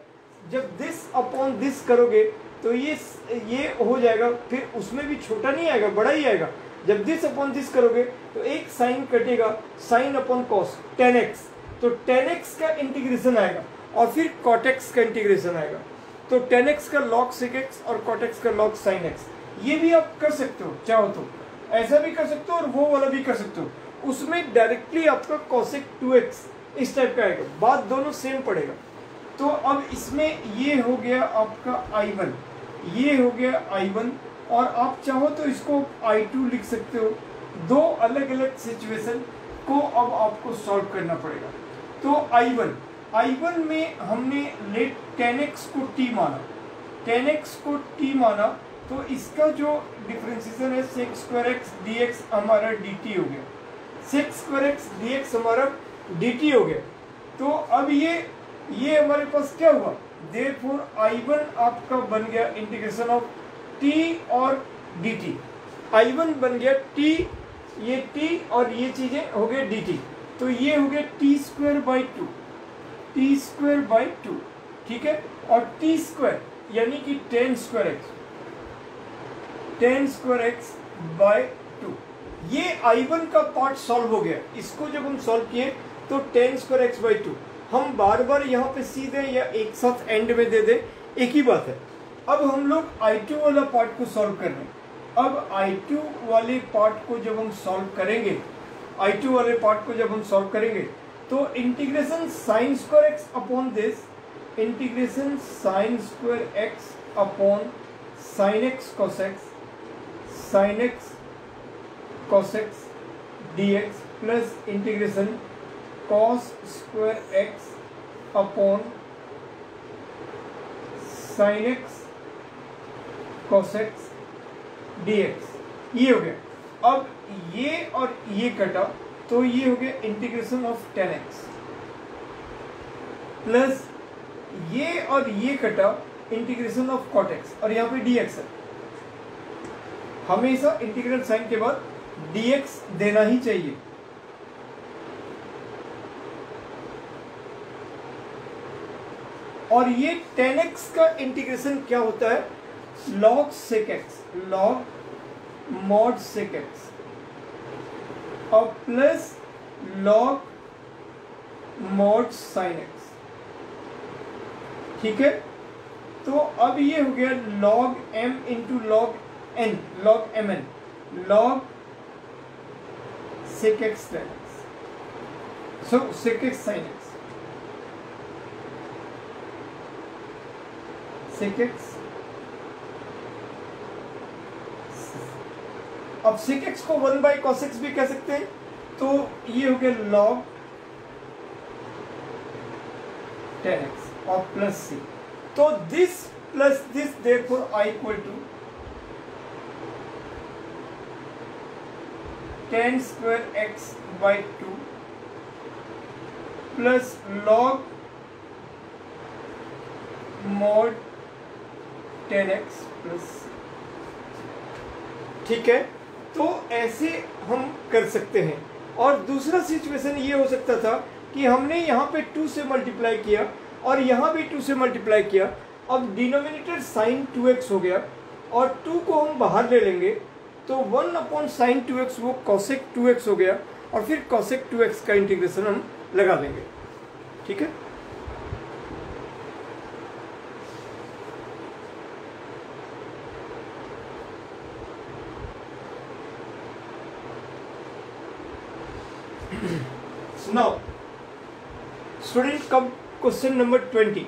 जब दिस अपॉन दिस करोगे तो ये हो जाएगा, फिर उसमें भी छोटा नहीं आएगा, बड़ा ही आएगा। जब दिस अपॉन दिस करोगे तो एक साइन कटेगा, साइन अपॉन कॉस 10x, तो 10x का इंटीग्रेशन आएगा, और फिर cot x का इंटीग्रेशन आएगा, तो 10x का log sec x और cot x का log sin x। ये भी आप कर सकते हो, चाहो तो ऐसा भी कर सकते हो और वो वाला भी कर सकते हो। उसमें डायरेक्टली आपका cosec 2x इस टाइप का आएगा, बात दोनों सेम पड़ेगा। तो अब इसमें ये हो गया आपका I1, ये हो गया I1, और आप चाहो तो इसको I2 लिख सकते हो। दो अलग अलग सिचुएशन को अब आपको सॉल्व करना पड़ेगा। तो I1 में हमने लेट 10x को t माना, 10x को t माना, तो इसका जो डिफरेंशिएशन है sec स्क्वायर x dx हमारा dt हो गया, sec स्क्वायर x dx हमारा dt हो गया। तो अब ये हमारे पास क्या हुआ, देयरफॉर I1 आपका बन गया इंटीग्रेशन ऑफ t और dt, I1 बन गया t, ये t और ये चीजें हो गए dt, तो ये हो गया t square by 2, t square by 2, ठीक है, और t स्क्वायर यानी कि 10 स्क्वायर x बाय 2, ये I1 का पार्ट सॉल्व हो गया। इसको जब हम सॉल्व किए तो 10 स्क्वायर x बाई 2, हम बार बार यहाँ पे सीधे या एक साथ एंड में दे दे, एक ही बात है। अब हम लोग I2 वाला पार्ट को सॉल्व कर रहे हैं। अब I2 वाले पार्ट को जब हम सॉल्व करेंगे, I2 वाले पार्ट को जब हम सॉल्व करेंगे तो integration sign square x upon this, integration sign square x upon sine x cos x, sign x cos x dx plus integration cos square x upon sine x cos x dx, ये हो गया। अब ये और ये कटा तो ये हो गया इंटीग्रेशन ऑफ 10x प्लस ये और ये कटा इंटीग्रेशन ऑफ cot x, और यहाँ पे dx है। हमेशा इंटीग्रल साइन के बाद dx देना ही चाहिए। और ये 10x का इंटीग्रेशन क्या होता है, log sec x, log mod sec x और plus log mod sin x, ठीक है। तो अब ये हो गया log m into log n, log mn, log sec x tan x, so sec x sin x, sec x। अब sec x को 1 बाई cos x भी कह सकते हैं, तो ये हो गया log 10x और प्लस c, तो this plus this therefore I equal to tan square x by 2 plus log mod 10x plus. ठीक है, तो ऐसे हम कर सकते हैं। और दूसरा सिचुएशन ये हो सकता था कि हमने यहाँ पे 2 से मल्टीप्लाई किया और यहाँ भी 2 से मल्टीप्लाई किया, अब डिनोमिनेटर साइन 2x हो गया और 2 को हम बाहर ले लेंगे तो 1 अपॉन साइन 2x वो कॉसेक 2x हो गया और फिर कॉसेक 2x का इंटीग्रेशन हम लगा देंगे। ठीक है, now student come question number 20।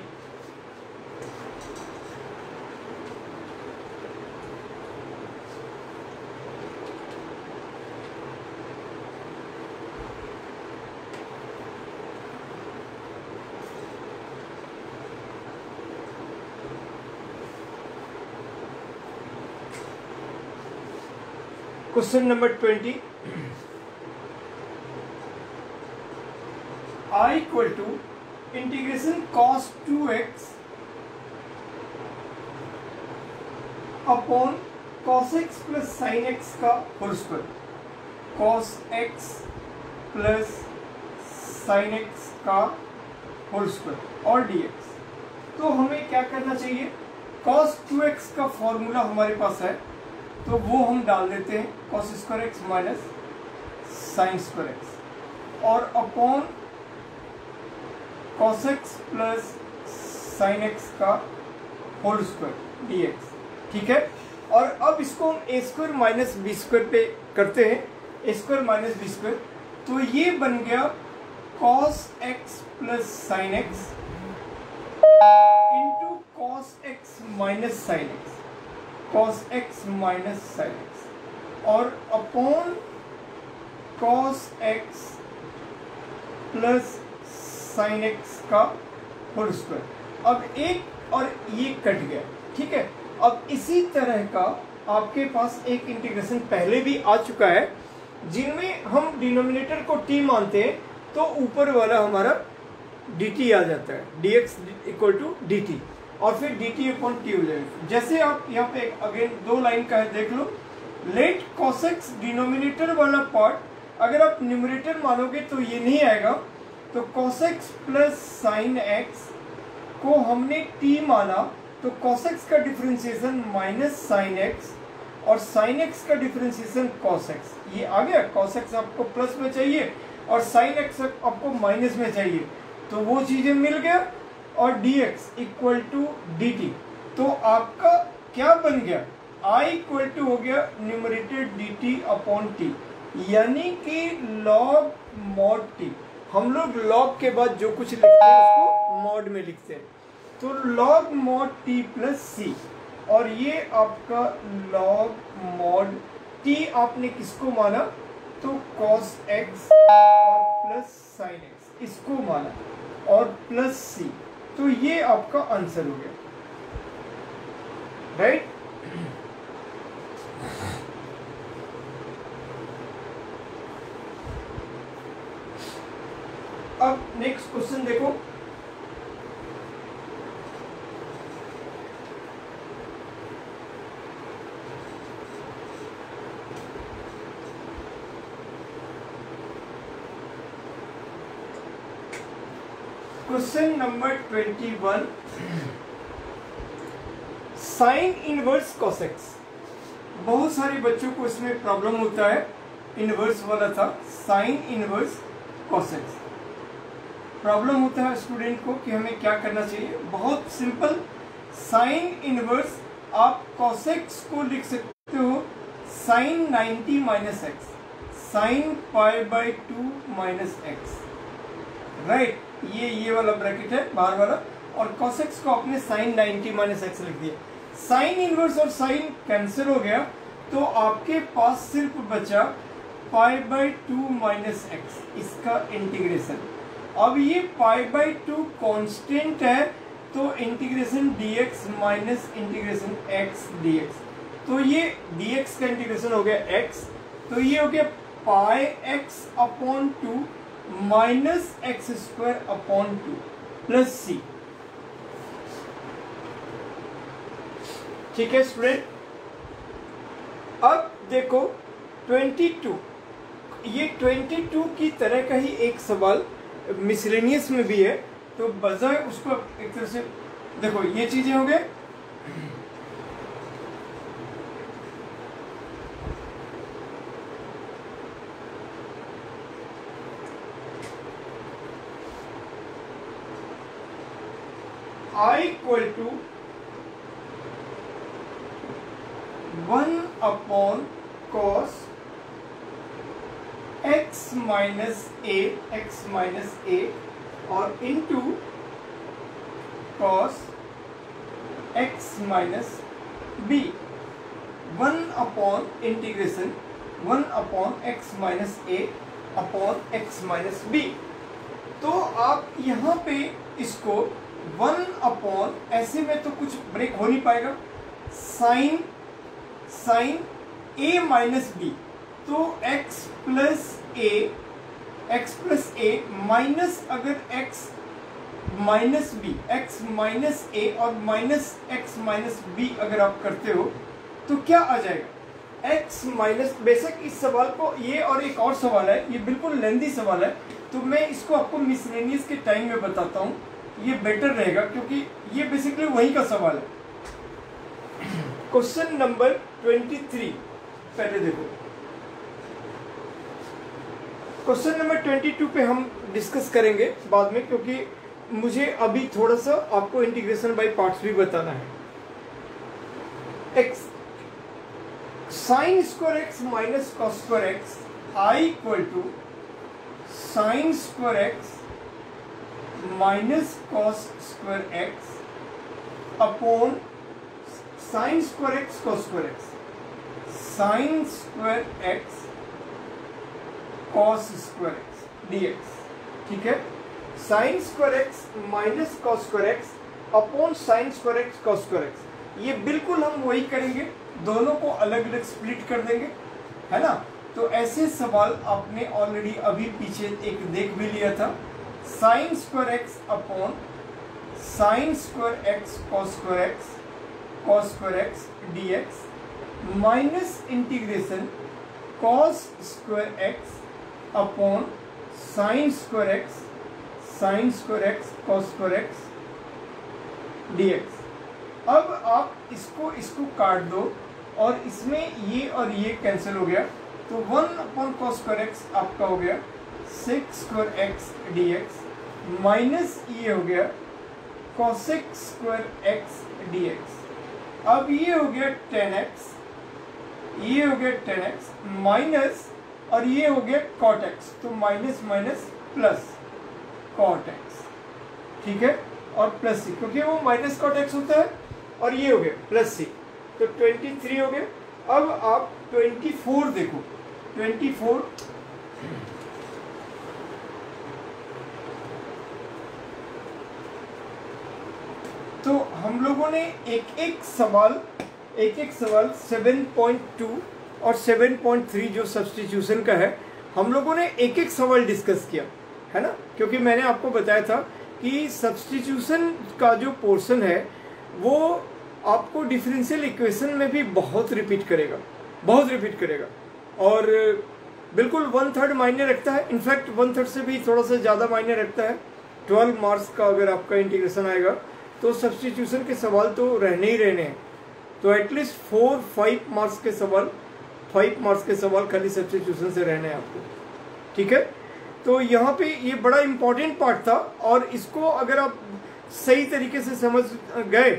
Question number 20, I equal to integration cos 2x upon cos x plus sin x का whole square, cos x plus sin x का होल स्क्वायर और dx। तो हमें क्या करना चाहिए, cos 2x का formula हमारे पास है तो वो हम डाल देते हैं, cos square x minus sine square x और upon cos x plus sine x का होल स्क्वायर dx। ठीक है, और अब इसको हम a square minus b square पे करते हैं, a square minus b square, तो ये बन गया cos x plus sine x into cos x minus sine x, cos x minus sine x और upon cos x plus sine x का whole square. अब एक और ये कट गया। ठीक है, अब इसी तरह का आपके पास एक इंटीग्रेशन पहले भी आ चुका है जिनमें हम डिनोमिनेटर को t मानते हैं तो ऊपर वाला हमारा dt आ जाता है, dx इक्वल टू dt और फिर dt अपॉन t हो जाएगा। जैसे आप यहाँ पे अगेन 2 लाइन का है, देख लो, लेट cos x डिनोमिनेटर वाला पार्ट अगर आप न्यूमरेटर मानोगे तो ये नहीं आएगा, तो cos x plus sine x को हमने t माना तो cos x का डिफरेंशिएशन माइनस साइन x और साइन x का डिफरेंशिएशन cos x, ये आ गया। cos x आपको प्लस में चाहिए और साइन x आपको माइनस में चाहिए, तो वो चीजें मिल गया और dx इक्वल टू dt। तो आपका क्या बन गया, I इक्वल टू हो गया न्यूमरेटर dt अपॉन t, यानी कि log mod t। हम लोग log के बाद जो कुछ लिखते हैं उसको mod में लिखते हैं, तो log mod t plus c और ये आपका log mod t आपने किसको माना, तो cos x और प्लस sin x इसको माना और प्लस c, तो ये आपका आंसर हो गया। राइट, अब नेक्स्ट क्वेश्चन देखो, question number 21, sine inverse cos x। बहुत सारे बच्चों को इसमें प्रॉब्लम होता है, इनवर्स वाला था, sine inverse cos x problem होता है स्टूडेंट को कि हमें क्या करना चाहिए। बहुत सिंपल, साइन इनवर्स आप cos x को लिख सकते हो sine 90 minus x, sine pi by 2 minus x. Right, ये वाला ब्रैकेट है बाहर वाला, और cos x को आपने साइन 90 माइनस एक्स लिख दिया। साइन इनवर्स और साइन कैंसिल हो गया तो आपके पास सिर्फ बचा पाई बाई 2 माइनस एक्स, इसका इंटीग्रेशन। अब ये पाई बाई 2 कॉन्स्टेंट है तो integration dx minus integration x dx, तो ये dx का इंटीग्रेशन हो गया x, तो ये हो गया पाई x upon 2 minus x square upon 2 plus c। ठीक है स्टूडेंट, अब देखो 22, ये 22 की तरह का ही एक सवाल मिसलेनियस में भी है, तो बजाय उसको एक तरह से देखो ये चीजें हो गए। I equal to 1 upon cos x minus a और into cos x minus b, 1 upon integration 1 upon x minus a upon x minus b। तो आप यहाँ पे इसको 1 अपॉन, ऐसे में तो कुछ ब्रेक हो नहीं पाएगा, साइन a माइनस b, तो x प्लस a माइनस, अगर x minus b, x minus a और माइनस x माइनस b अगर आप करते हो तो क्या आ जाएगा, x माइनस, बेशक इस सवाल को, ये और एक और सवाल है, ये बिल्कुल लेंथी सवाल है, तो मैं इसको आपको मिसलेनियस के टाइम में बताता हूँ, ये बेटर रहेगा क्योंकि ये बेसिकली वही का सवाल है। क्वेश्चन नंबर 23 पहले देखो, क्वेश्चन नंबर 22 पे हम डिस्कस करेंगे बाद में, क्योंकि मुझे अभी थोड़ा सा आपको इंटीग्रेशन बाय पार्ट्स भी बताना है। x sine square x minus cos square x, I equal to sine square x minus cos square x upon sine square x cos square x, sine square x cos square x dx। ठीक है, sine square x minus cos square x upon sine square x cos square x, ये बिल्कुल हम वही करेंगे, दोनों को अलग अलग स्प्लिट कर देंगे, है ना। तो ऐसे सवाल आपने ऑलरेडी अभी पीछे एक देख भी लिया था, sign square x upon sine square x cos square x dx minus integration cos square x upon sine square x cos square x dx। अब आप इसको काट दो और इसमें ये और ये कैंसिल हो गया, तो 1 अपॉन कॉस स्क्वायर एक्स आपका हो गया sec square x dx minus ये हो गया कॉसेक स्क्वायर एक्स dx। अब ये हो गया 10x, ये हो गया 10x माइनस, और ये हो गया cot x, तो minus minus plus cot x। ठीक है, और प्लस c, क्योंकि वो माइनस cot x होता है, और ये हो गया प्लस c, तो 23 हो गया। अब आप 24 देखो, 24 तो हम लोगों ने एक एक सवाल 7.2 और 7.3 जो सब्स्टिट्यूशन का है, हम लोगों ने एक एक सवाल डिस्कस किया, है ना, क्योंकि मैंने आपको बताया था कि सब्स्टिट्यूशन का जो पोर्शन है वो आपको डिफरेंशियल इक्वेशन में भी बहुत रिपीट करेगा, और बिल्कुल 1/3 मायने रखता है, इनफैक्ट 1/3 से भी थोड़ा सा ज़्यादा मायने रखता है। 12 मार्क्स का अगर आपका इंटीग्रेशन आएगा तो सब्स्टिट्यूशन के सवाल तो रहने ही रहने हैं, तो एटलीस्ट 4-5 मार्क्स के सवाल, 5 मार्क्स के सवाल खाली सब्स्टिट्यूशन से रहने हैं आपको। ठीक है, तो यहाँ पे ये बड़ा इम्पोर्टेंट पार्ट था, और इसको अगर आप सही तरीके से समझ गए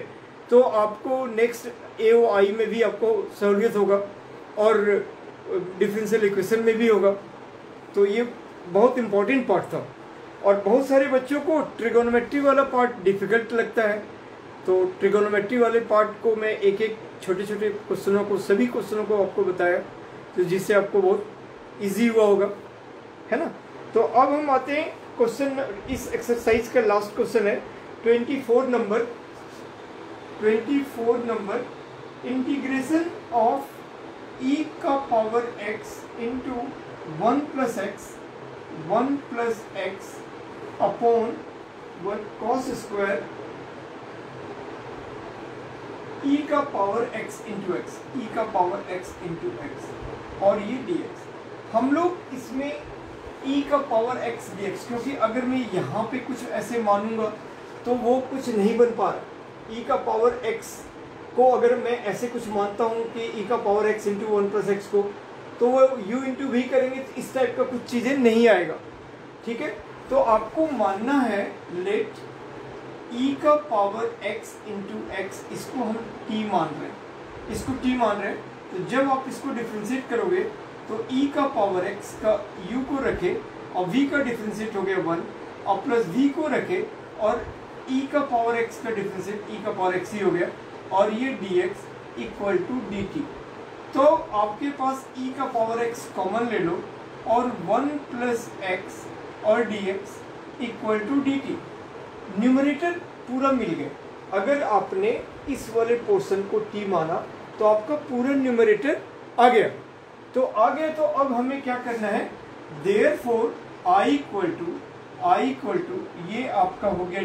तो आपको नेक्स्ट AOI में भी आपको सहूलियत होगा, और डिफरेंशियल इक्वेशन में भी होगा। तो ये बहुत इम्पोर्टेंट पार्ट था, और बहुत सारे बच्चों को ट्रिगोनोमेट्री वाला पार्ट डिफिकल्ट लगता है, तो ट्रिगोनोमेट्री वाले पार्ट को मैं एक एक छोटे छोटे क्वेश्चनों को, सभी क्वेश्चनों को आपको बताया, तो जिससे आपको बहुत इजी हुआ होगा, है ना। तो अब हम आते हैं क्वेश्चन, इस एक्सरसाइज का लास्ट क्वेश्चन है 24 नंबर इंटीग्रेशन ऑफ e का power x into 1 plus x upon 1 cos square e का power x into x, e का पावर x इंटू एक्स, और ये dx। हम लोग इसमें e का पावर x dx, क्योंकि अगर मैं यहाँ पे कुछ ऐसे मानूंगा तो वो कुछ नहीं बन पा रहा। e का पावर x को अगर मैं ऐसे कुछ मानता हूँ कि e का power x into 1 plus x को, तो वो u इंटू वी करेंगे तो इस टाइप का कुछ चीज़ें नहीं आएगा। ठीक है, तो आपको मानना है लेट e का पावर x इंटू एक्स, इसको हम t मान रहे हैं, तो जब आप इसको डिफ्रेंशिएट करोगे तो e का पावर x का u को रखे और v का डिफ्रेंशिएट हो गया 1 और प्लस v को रखे और e का पावर x का डिफ्रेंशिएट e का पावर x ही हो गया और ये dx इक्वल टू dt। तो आपके पास e का पावर x कॉमन ले लो और 1 प्लस एक्स और dx equal to dt। Numerator पूरा मिल गया। अगर आपने इस वाले पोर्शन को t माना तो आपका पूरा न्यूमरेटर आ गया। तो अब हमें क्या करना है, देयरफॉर i इक्वल टू ये आपका हो गया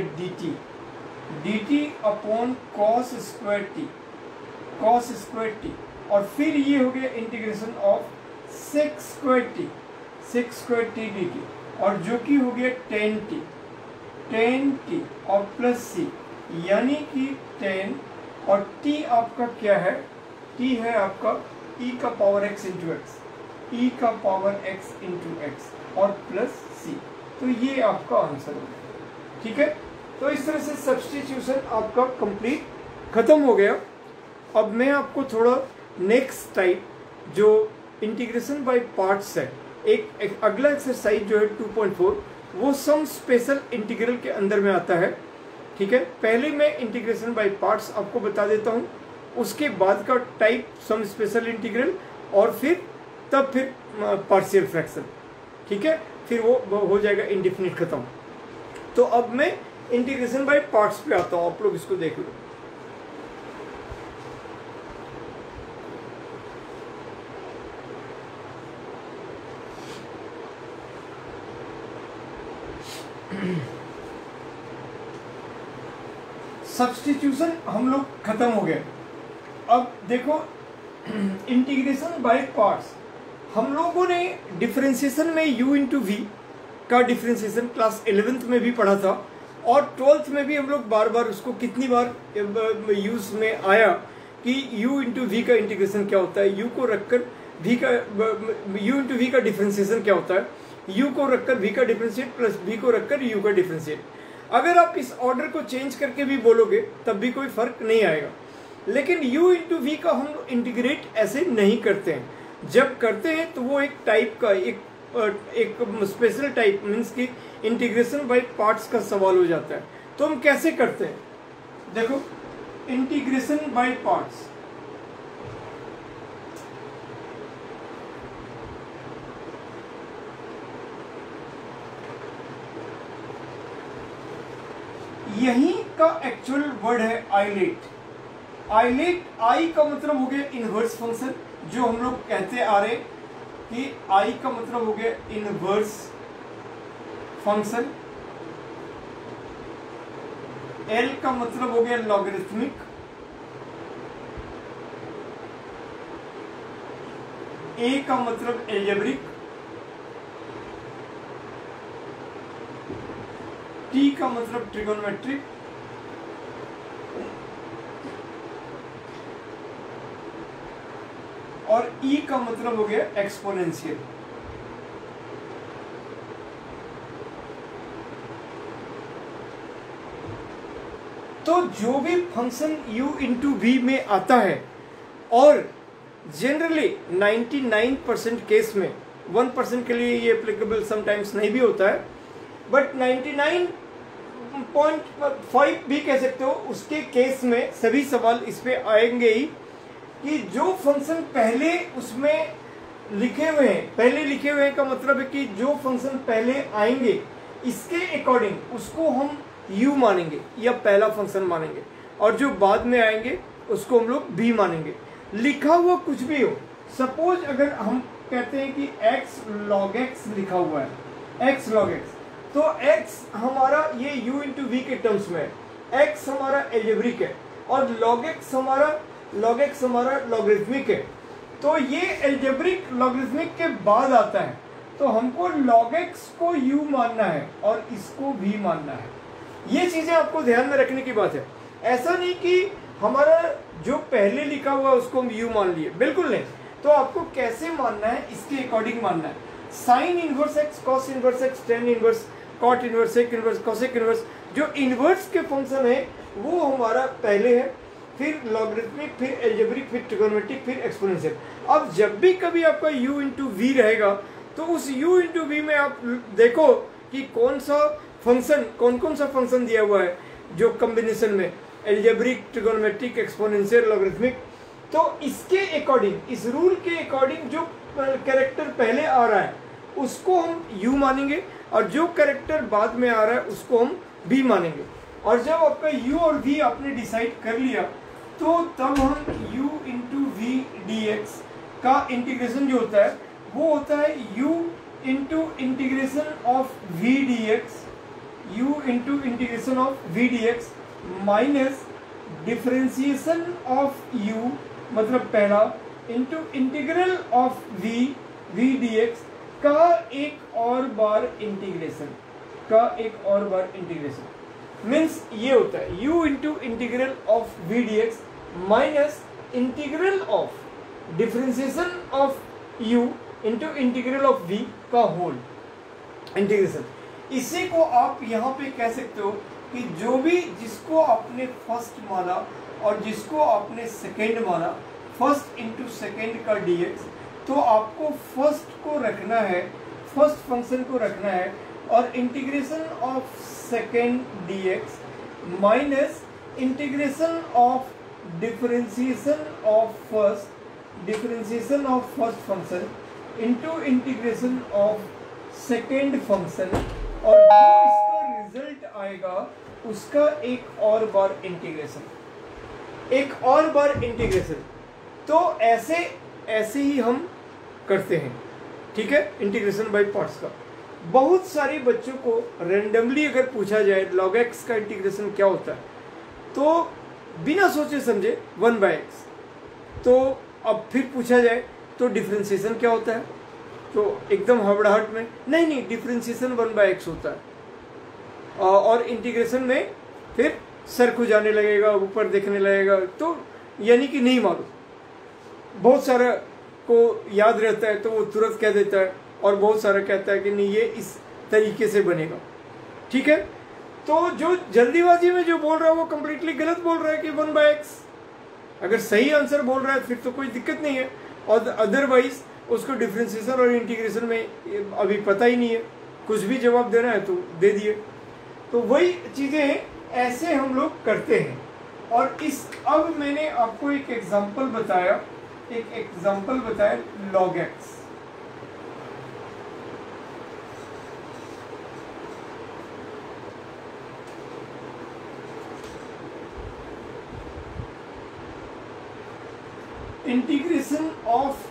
dt upon cos square t और फिर ये हो गया integration of sec square t dt और जो कि हो गया tan t और प्लस c, यानी कि 10 और t आपका क्या है, t है आपका e का पावर x इंटू एक्स और प्लस c। तो ये आपका आंसर हो गया। ठीक है, तो इस तरह से सब्स्टिट्यूशन आपका कंप्लीट खत्म हो गया। अब मैं आपको थोड़ा नेक्स्ट टाइप जो इंटीग्रेशन बाय पार्ट्स है, एक अगला एक्सरसाइज जो है 2.4 वो सम स्पेशल इंटीग्रल के अंदर में आता है। ठीक है, पहले मैं इंटीग्रेशन बाय पार्ट्स आपको बता देता हूँ, उसके बाद का टाइप सम स्पेशल इंटीग्रल और फिर पार्शियल फ्रैक्शन। ठीक है, फिर वो हो जाएगा इंडेफिनिट खत्म। तो अब मैं इंटीग्रेशन बाय पार्ट्स पे आता हूँ, आप लोग इसको देख लो। सब्स्टिट्यूशन हम लोग खत्म हो गए। अब देखो इंटीग्रेशन बाय पार्ट्स, हम लोगों ने डिफरेंशिएशन में u इंटू वी का डिफरेंशिएशन क्लास 11th में भी पढ़ा था और 12th में भी हम लोग बार बार उसको कितनी बार यूज में आया कि u इंटू वी का इंटीग्रेशन क्या होता है, u को रखकर v का u इंटू वी का डिफरेंशिएशन क्या होता है, u को रखकर v का डिफरेंशिएट प्लस v को रखकर u का डिफरेंशिएट। अगर आप इस ऑर्डर को चेंज करके भी बोलोगे तब भी कोई फर्क नहीं आएगा, लेकिन u इंटू वी का हम इंटीग्रेट ऐसे नहीं करते हैं। जब करते हैं तो वो एक टाइप का एक स्पेशल टाइप मीन्स कि इंटीग्रेशन बाय पार्ट्स का सवाल हो जाता है। तो हम कैसे करते हैं, देखो इंटीग्रेशन बाय पार्ट्स, यही का एक्चुअल वर्ड है आइलेट। आई का मतलब हो गया इनवर्स फंक्शन, जो हम लोग कहते आ रहे कि आई का मतलब हो गया इनवर्स फंक्शन। एल का मतलब हो गया लॉगरिथमिक, ए का मतलब एल्जेब्रिक, टी का मतलब ट्रिगोनोमेट्रिक, और ई का मतलब हो गया एक्सपोनेंशियल। तो जो भी फंक्शन u इंटू वी में आता है, और जनरली 99% केस में, 1% के लिए ये एप्लीकेबल समटाइम्स नहीं भी होता है, बट 99.5 भी कह सकते हो, उसके केस में सभी सवाल इस पे आएंगे ही कि जो फंक्शन पहले उसमें लिखे हुए हैं का मतलब है कि जो फंक्शन पहले आएंगे इसके अकॉर्डिंग उसको हम u मानेंगे या पहला फंक्शन मानेंगे, और जो बाद में आएंगे उसको हम लोग v मानेंगे। लिखा हुआ कुछ भी हो, सपोज अगर हम कहते हैं कि x log x लिखा हुआ है, x log x, तो x हमारा ये u इंटू वी के टर्म्स में है, x हमारा एल्जेब्रिक है और log x हमारा लॉगरिथमिक है। तो ये एल्जेब्रिक लॉगरिथमिक के बाद आता है, तो हमको log x को u मानना है और इसको v मानना है। ये चीजें आपको ध्यान में रखने की बात है। ऐसा नहीं कि हमारा जो पहले लिखा हुआ उसको हम u मान लिए, बिल्कुल नहीं। तो आपको कैसे मानना है, इसके अकॉर्डिंग मानना है। Sine inverse x, cos inverse x, tan inverse, cot inverse, sec inverse, cosec inverse, जो इनवर्स के फंक्शन है वो हमारा पहले है, फिर लॉगरिथमिक, फिर एल्जेब्रिक, फिर ट्रिगोनोमेट्रिक, फिर एक्सपोनेंशियल। अब जब भी कभी आपका u इंटू वी रहेगा तो उस u इंटू वी में आप देखो कि कौन सा फंक्शन दिया हुआ है जो कॉम्बिनेशन में एल्जेब्रिक, ट्रिगोनोमेट्रिक, एक्सपोनेंशियल, लॉगरिथमिक। तो इसके अकॉर्डिंग, इस रूल के अकॉर्डिंग जो कैरेक्टर पहले आ रहा है उसको हम u मानेंगे और जो कैरेक्टर बाद में आ रहा है उसको हम v मानेंगे। और जब आपका u और v आपने डिसाइड कर लिया तो तब हम u into v d x का इंटीग्रेशन जो होता है वो होता है u into integration of v d x, u into integration of v d x minus differentiation of u, मतलब पहला, into integral of v d x का एक और बार इंटीग्रेशन मीन्स ये होता है u into integral of v d x minus integral of differentiation of u into integral of v का whole integration. इसी को आप यहाँ पे कह सकते हो कि जो भी, जिसको आपने फर्स्ट माना और जिसको आपने सेकेंड माना, फर्स्ट इंटू सेकेंड का dx, तो आपको फर्स्ट को रखना है, फर्स्ट फंक्शन को रखना है और integration of second dx minus integration of differentiation of first function into integration of second function, और जो इसका रिजल्ट आएगा उसका एक और बार इंटीग्रेशन। तो ऐसे ही हम करते हैं, ठीक है, इंटीग्रेशन बाय पार्ट्स का। बहुत सारे बच्चों को रेंडमली अगर पूछा जाए log x का इंटीग्रेशन क्या होता है तो बिना सोचे समझे 1/x, तो अब फिर पूछा जाए तो डिफरेंशिएशन क्या होता है तो एकदम हड़बड़ाहट में नहीं, डिफरेंशिएशन 1/x होता है, और इंटीग्रेशन में फिर सर खुजाने लगेगा, ऊपर देखने लगेगा, तो यानी कि नहीं मालूम। बहुत सारा को याद रहता है तो वो तुरंत कह देता है, और बहुत सारा कहता है कि नहीं ये इस तरीके से बनेगा, ठीक है। तो जो जल्दीबाजी में जो बोल रहा है वो कंप्लीटली गलत बोल रहा है कि 1/x। अगर सही आंसर बोल रहा है फिर तो कोई दिक्कत नहीं है, और अदरवाइज उसको डिफरेंशिएशन और इंटीग्रेशन में अभी पता ही नहीं है, कुछ भी जवाब देना है तो दे दिए। तो वही चीजें हैं, ऐसे हम लोग करते हैं। और अब मैंने आपको एक एग्जांपल बताया log x। Integration of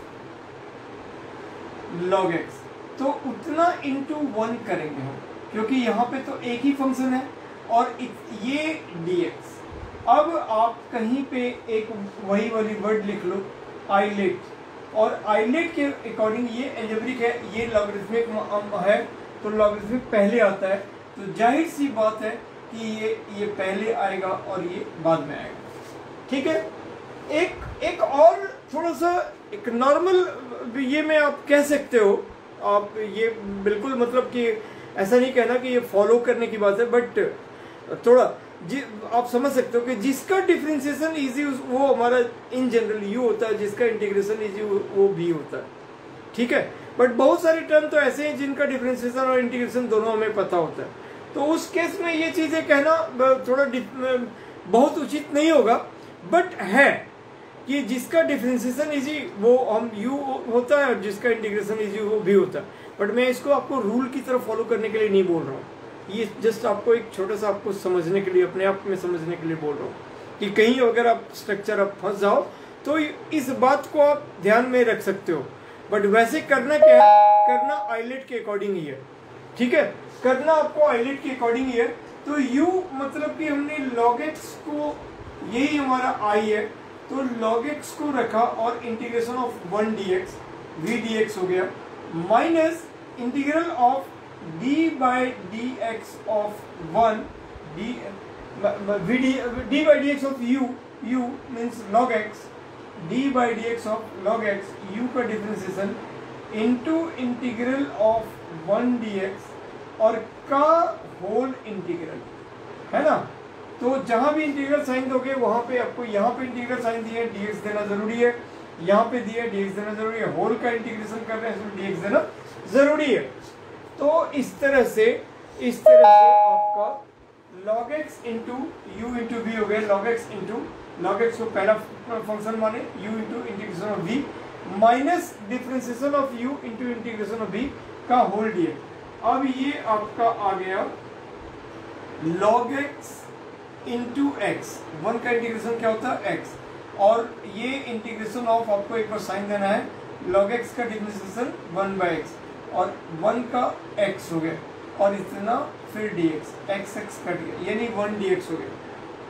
log x, तो उतना इंटू 1 करेंगे हम, क्योंकि यहाँ पे तो एक ही फंक्शन है और ये dx। अब आप कहीं पे एक वही वाली वर्ड लिख लो आइलेट, और आइलेट के अकॉर्डिंग ये एल्जेब्रिक है, ये लॉगरिथमिक है, तो लॉगरिथमिक पहले आता है, तो जाहिर सी बात है कि ये पहले आएगा और ये बाद में आएगा, ठीक है। एक और थोड़ा सा एक नॉर्मल ये में आप कह सकते हो, आप ये बिल्कुल मतलब कि ऐसा नहीं कहना कि ये फॉलो करने की बात है, बट थोड़ा आप समझ सकते हो कि जिसका डिफरेंशिएशन इजी वो हमारा इन जनरल यू होता है, जिसका इंटीग्रेशन इजी वो भी होता है, ठीक है। बट बहुत सारे टर्म तो ऐसे हैं जिनका डिफरेंशिएशन और इंटीग्रेशन दोनों हमें पता होता है, तो उस केस में ये चीजें कहना थोड़ा बहुत उचित नहीं होगा, बट है कि जिसका डिफरेंशिएशन इजी वो हम यू होता है और जिसका इंटीग्रेशन इजी वो भी होता है। बट मैं इसको आपको रूल की तरफ फॉलो करने के लिए नहीं बोल रहा हूँ, ये जस्ट आपको एक छोटा सा आपको समझने के लिए, अपने आप में समझने के लिए बोल रहा हूँ कि कहीं अगर आप स्ट्रक्चर आप फंस जाओ तो इस बात को आप ध्यान में रख सकते हो। बट वैसे करना क्या है, करना आइलेट के अकॉर्डिंग ही है, ठीक है, करना आपको आइलेट के अकॉर्डिंग ही है। तो u मतलब कि हमने log x को, यही हमारा I है, तो log x को रखा और integration of 1 dx v dx हो गया, minus integral of d by D x of 1 d by D x of u means log x, d by D x of log x u का differentiation into integral of 1 dx और का whole integral, है ना। तो जहां भी integral sign दोगे वहां पे आपको, यहाँ पे इंटीग्रल साइन दिए dx देना जरूरी है, यहाँ पे दिया dx देना जरूरी है, होल का इंटीग्रेशन कर रहे हैं तो dx देना जरूरी है। तो इस तरह से आपका log x into u into v हो गया, log x को पहला फंक्शन माने u into integration of v minus differentiation of u into integration of v का होल dx। अब ये आपका आ गया log x इंटू एक्स, 1 का इंटीग्रेशन क्या होता है x, और ये इंटीग्रेशन ऑफ आपको एक बार साइन देना है, log x का डिफरेंशिएशन 1 बाई एक्स और 1 का x हो गया और इतना फिर dx, x कट गया यानी 1 dx हो गया।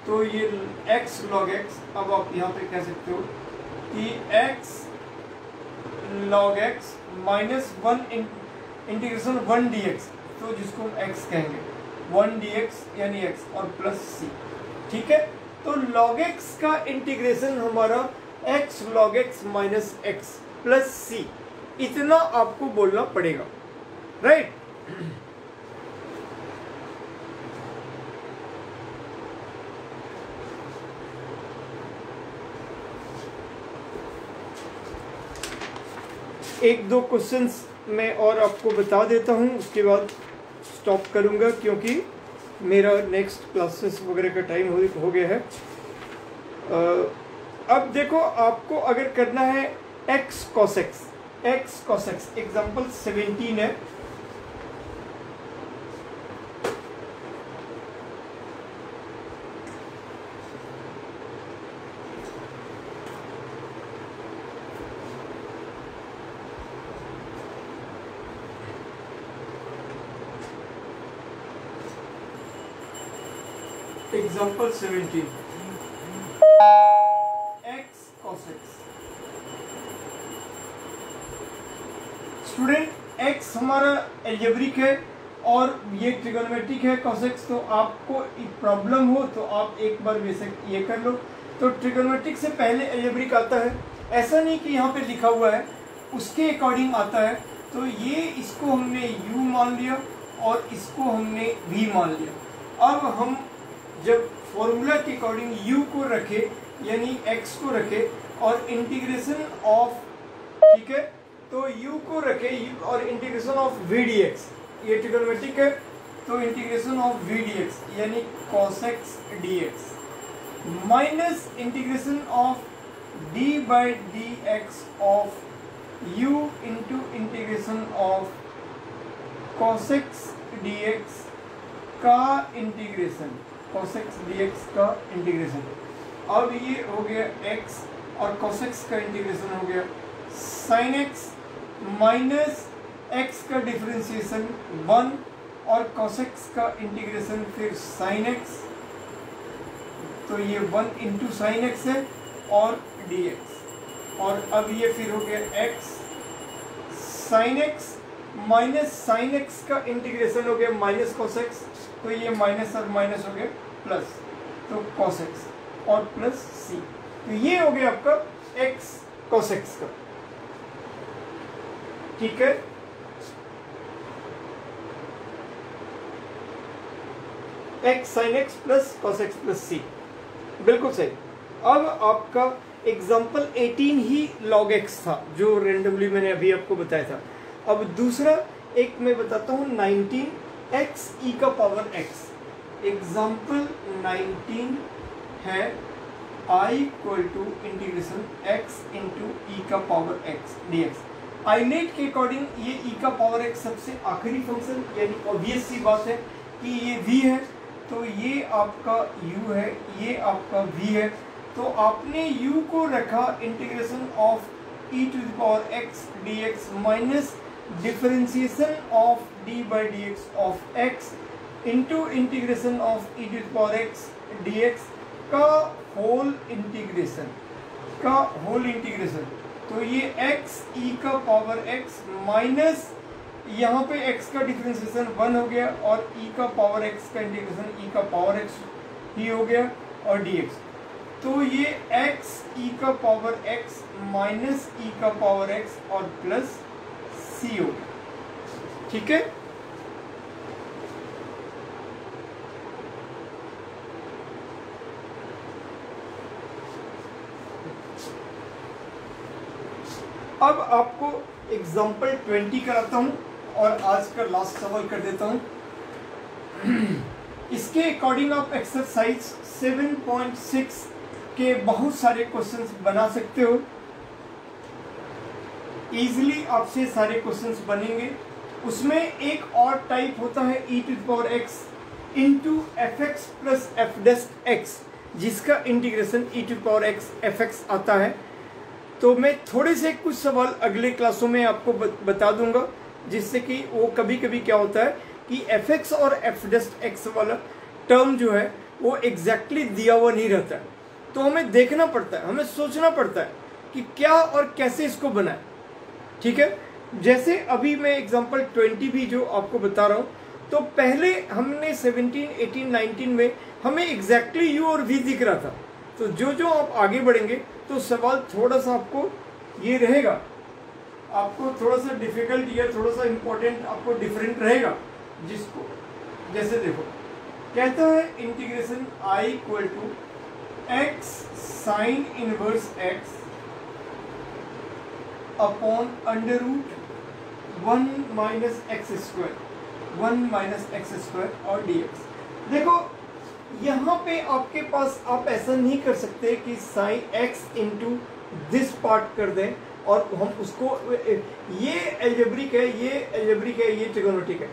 तो ये x log x, अब आप यहाँ पे कह सकते हो कि x log x minus 1 integration 1 dx, तो जिसको हम x कहेंगे 1 dx यानी x और प्लस c, ठीक है। तो log x का इंटीग्रेशन हमारा x log x minus x plus c, इतना आपको बोलना पड़ेगा, राइट। एक दो क्वेश्चंस मैं और आपको बता देता हूं, उसके बाद स्टॉप करूंगा क्योंकि मेरा नेक्स्ट क्लासेस वगैरह का टाइम हो गया है। अब देखो, आपको अगर करना है x cos x, एग्जाम्पल 17 है। Example 17 x cos x। Student x हमारा एल्जेब्रिक है और ये ट्रिगोनोमेट्रिक है cos x, तो आपको एक प्रॉब्लम हो तो आप एक बार बेशक ये कर लो। तो ट्रिगोनोमेट्रिक से पहले एल्जेब्रिक आता है, ऐसा नहीं कि यहाँ पे लिखा हुआ है, उसके अकॉर्डिंग आता है। तो ये इसको हमने u मान लिया और इसको हमने v मान लिया। अब हम जब फॉर्मूला के अकॉर्डिंग u को रखे यानी x को रखे और इंटीग्रेशन ऑफ, ठीक है, तो u को रखे और इंटीग्रेशन ऑफ v dx, ये ट्रिगोनोमेट्रिक है, तो इंटीग्रेशन ऑफ v dx यानी cos x dx minus integration of d by D x of u into integration of cos x dx का इंटीग्रेशन, cos x dx का integration. अब ये हो गया x और cos x का इंटीग्रेशन हो गया sin x माइनस x का डिफरेंशिएशन 1 और cos x का इंटीग्रेशन फिर sin x, तो ये 1 इंटू साइन x है और dx। और अब ये फिर हो गया x sin x minus sine x का इंटीग्रेशन हो गया माइनस cos x, तो ये माइनस और माइनस हो गया प्लस, तो cos x और प्लस c, तो ये हो गया आपका x cos x का, ठीक है। x sin x plus cos x plus c, बिल्कुल सही। अब आपका एग्जाम्पल 18 ही log x था जो रेंडमली मैंने अभी आपको बताया था। अब दूसरा एक मैं बताता हूँ 19 x e का पावर x। एग्जाम्पल 19 है I equal to integration x into e का पावर x dx। आइलेट के अकॉर्डिंग ये e का पावर x सबसे आखिरी फंक्शन, यानी ऑब्वियस सी बात है कि ये v है, तो ये आपका u है, ये आपका v है। तो आपने u को रखा integration of e to the power x dx minus differentiation of d by dx of x into integration of e to the power x dx का होल इंटीग्रेशन। तो ये x e का power x minus यहाँ पे x का differentiation 1 हो गया और e का पावर x का इंटीग्रेशन e का पावर x ही हो गया और dx। तो ये x e का पावर x माइनस e का पावर x और प्लस c हो गया। ठीक है, अब आपको एग्जाम्पल 20 कराता हूं और आज का लास्ट सवाल कर देता हूं। इसके अकॉर्डिंग आप एक्सरसाइज 7.6 के बहुत सारे क्वेश्चंस बना सकते हो। इजीली आपसे सारे क्वेश्चंस बनेंगे। उसमें एक और टाइप होता है e to the power x into f x plus f dash x, जिसका integration e to the power x f x आता है। तो मैं थोड़े से कुछ सवाल अगले क्लासों में आपको बता दूंगा, जिससे कि वो कभी कभी क्या होता है कि एफ एक्स और एफ डेस्ट एक्स वाला टर्म जो है वो एग्जैक्टली दिया हुआ नहीं रहता है। तो हमें देखना पड़ता है, हमें सोचना पड़ता है कि क्या और कैसे इसको बनाए। ठीक है, जैसे अभी मैं एग्जांपल 20 भी जो आपको बता रहा हूँ, तो पहले हमने 17, 18, 19 में हमें एग्जैक्टली यू और वी दिख रहा था। तो जो आप आगे बढ़ेंगे तो सवाल थोड़ा सा आपको ये रहेगा, आपको थोड़ा सा डिफिकल्ट या थोड़ा सा इंपॉर्टेंट आपको डिफरेंट रहेगा। जिसको जैसे देखो कहता है integration i equal to x sine inverse x upon under root 1 minus x square और dx। देखो यहाँ पे आपके पास आप ऐसा नहीं कर सकते कि sine x into this part कर दें और हम उसको ये एल्जेब्रिक है, ये ट्रिगोनोमेट्रिक है,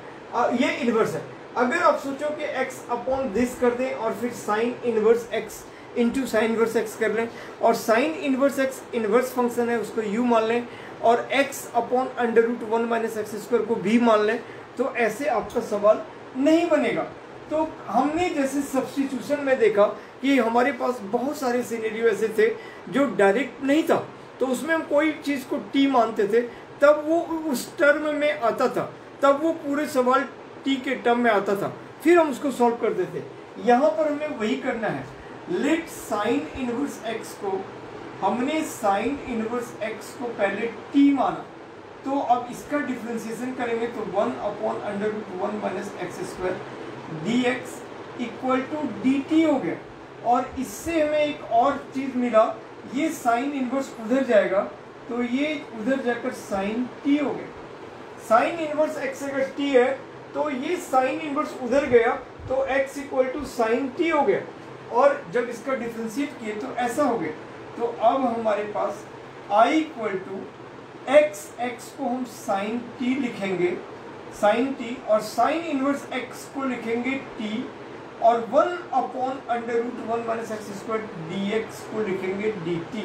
ये इनवर्स है। अगर आप सोचो कि x अपॉन दिस कर दें और फिर sine inverse x into sine inverse x कर लें और sine inverse x inverse function है उसको u मान लें और x upon under root 1 minus x square को भी मान लें, तो ऐसे आपका सवाल नहीं बनेगा। तो हमने जैसे सब्स्टिट्यूशन में देखा कि हमारे पास बहुत सारे सिनेरियो ऐसे थे जो डायरेक्ट नहीं था, तो उसमें हम कोई चीज़ को t मानते थे, तब वो उस टर्म में आता था, तब वो पूरे सवाल t के टर्म में आता था, फिर हम उसको सॉल्व करते थे। यहाँ पर हमें वही करना है। लेट साइन इनवर्स x को, हमने साइन इनवर्स x को पहले t माना, तो अब इसका डिफरेंशिएशन करेंगे तो 1 upon under root 1 minus x square dx equal to dt हो गया। और इससे हमें एक और चीज मिला, ये साइन इनवर्स उधर जाएगा तो ये उधर जाकर साइन t हो गया। साइन इनवर्स x अगर t है तो ये साइन इनवर्स उधर गया तो x equal to sine t हो गया, और जब इसका डिफरेंशिएट किए तो ऐसा हो गया। तो अब हमारे पास i इक्वल टू x को हम साइन t लिखेंगे, साइन t, और साइन इनवर्स x को लिखेंगे t, और 1 upon under root 1 minus x square dx को लिखेंगे dt।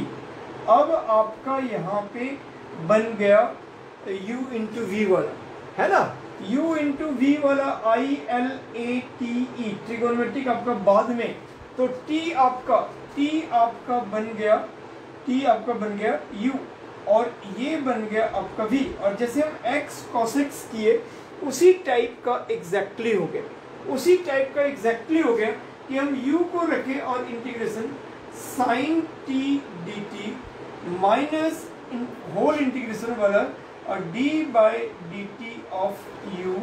अब आपका यहाँ पे बन गया u इंटू वी वाला, है ना, u इंटू वी वाला ILATE ट्रिगोनोमेट्रिक आपका बाद में, तो t आपका बन गया u और ये बन गया आपका v। और जैसे हम x cos x किए उसी टाइप का एग्जैक्टली हो गया, कि हम u को रखें और integration sine t dt minus whole integration वाला और d by d t of u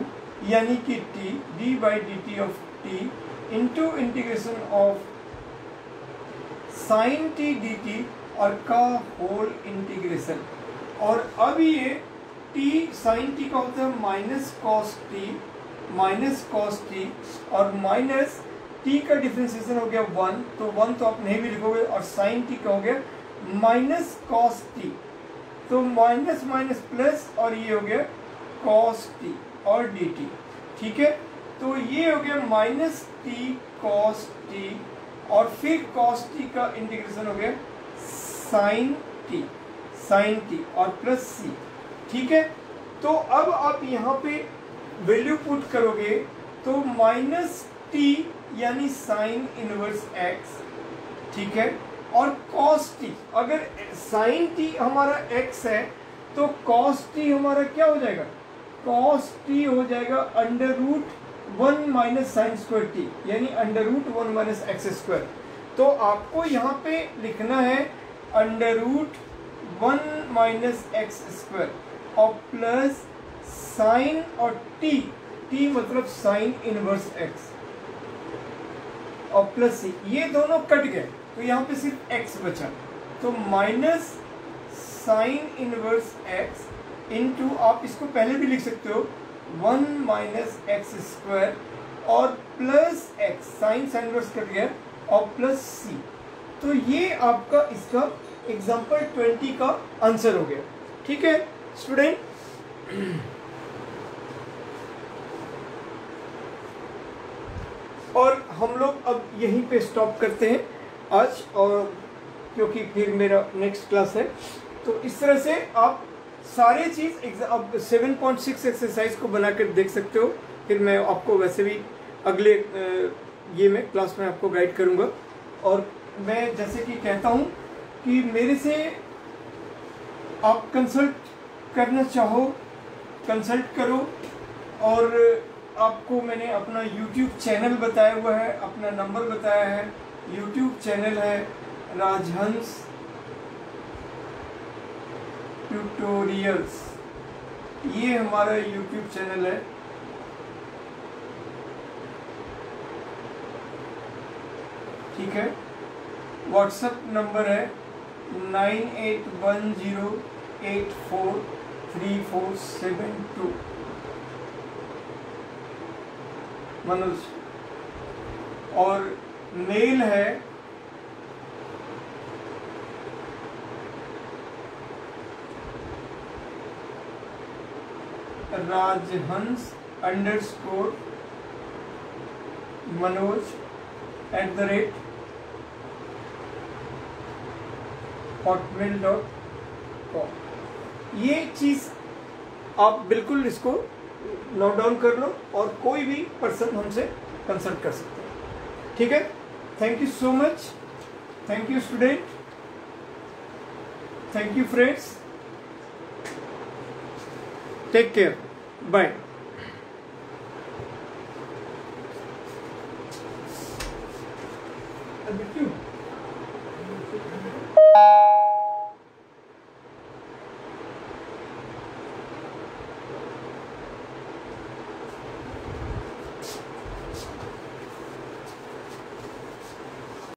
यानी कि t, d by d t of t into integration of sine t dt और का होल इंटीग्रेशन। और अब ये t साइन t का होता है माइनस कॉस t और माइनस t का डिफरेंशिएशन हो गया 1, तो 1 तो आप नहीं भी लिखोगे, और साइन t का हो गया माइनस कॉस t, तो माइनस माइनस प्लस और ये हो गया कॉस t और dt। ठीक है, तो ये हो गया माइनस टी कॉस टी, और फिर कॉस टी का इंटीग्रेशन हो गया साइन टी और प्लस सी। ठीक है, तो अब आप यहाँ पे वैल्यू पुट करोगे तो माइनस टी यानी साइन इनवर्स एक्स, ठीक है, और कॉस टी, अगर साइन टी हमारा एक्स है तो कॉस टी हमारा क्या हो जाएगा, कॉस टी हो जाएगा under root 1 minus sine square t, यानी under root 1 minus x square. तो आपको यहाँ पे लिखना है under root 1 minus x square और प्लस साइन और टी मतलब साइन इनवर्स एक्स और प्लस सी, ये दोनों कट गए तो यहाँ पे सिर्फ एक्स बचा, तो minus sign inverse x into, आप इसको पहले भी लिख सकते हो 1 माइनस एक्स स्क्वायर और plus x, sine inverse cut गया और प्लस सी। तो ये आपका इसका एग्जाम्पल 20 का आंसर हो गया। ठीक है स्टूडेंट, और हम लोग अब यहीं पे स्टॉप करते हैं आज, और क्योंकि फिर मेरा नेक्स्ट क्लास है। तो इस तरह से आप सारे चीज़ अब 7.6 एक्सरसाइज को बनाकर देख सकते हो। फिर मैं आपको वैसे भी अगले ये में क्लास में आपको गाइड करूँगा। और मैं जैसे कि कहता हूँ कि मेरे से आप कंसल्ट करना चाहो कंसल्ट करो, और आपको मैंने अपना YouTube चैनल बताया हुआ है, अपना नंबर बताया है। YouTube चैनल है राजहंस ट्यूटोरियल्स, ये हमारा YouTube चैनल है। ठीक है, व्हाट्सएप नंबर है 9810843472 मनोज, और मेल है rajhans_manoj@hotmail.com। ये चीज़ आप बिल्कुल इसको नोट डाउन कर लो, और कोई भी पर्सन हमसे कंसल्ट कर सकते हैं। ठीक है, thank you so much, thank you student, thank you friends, take care, bye. क्यों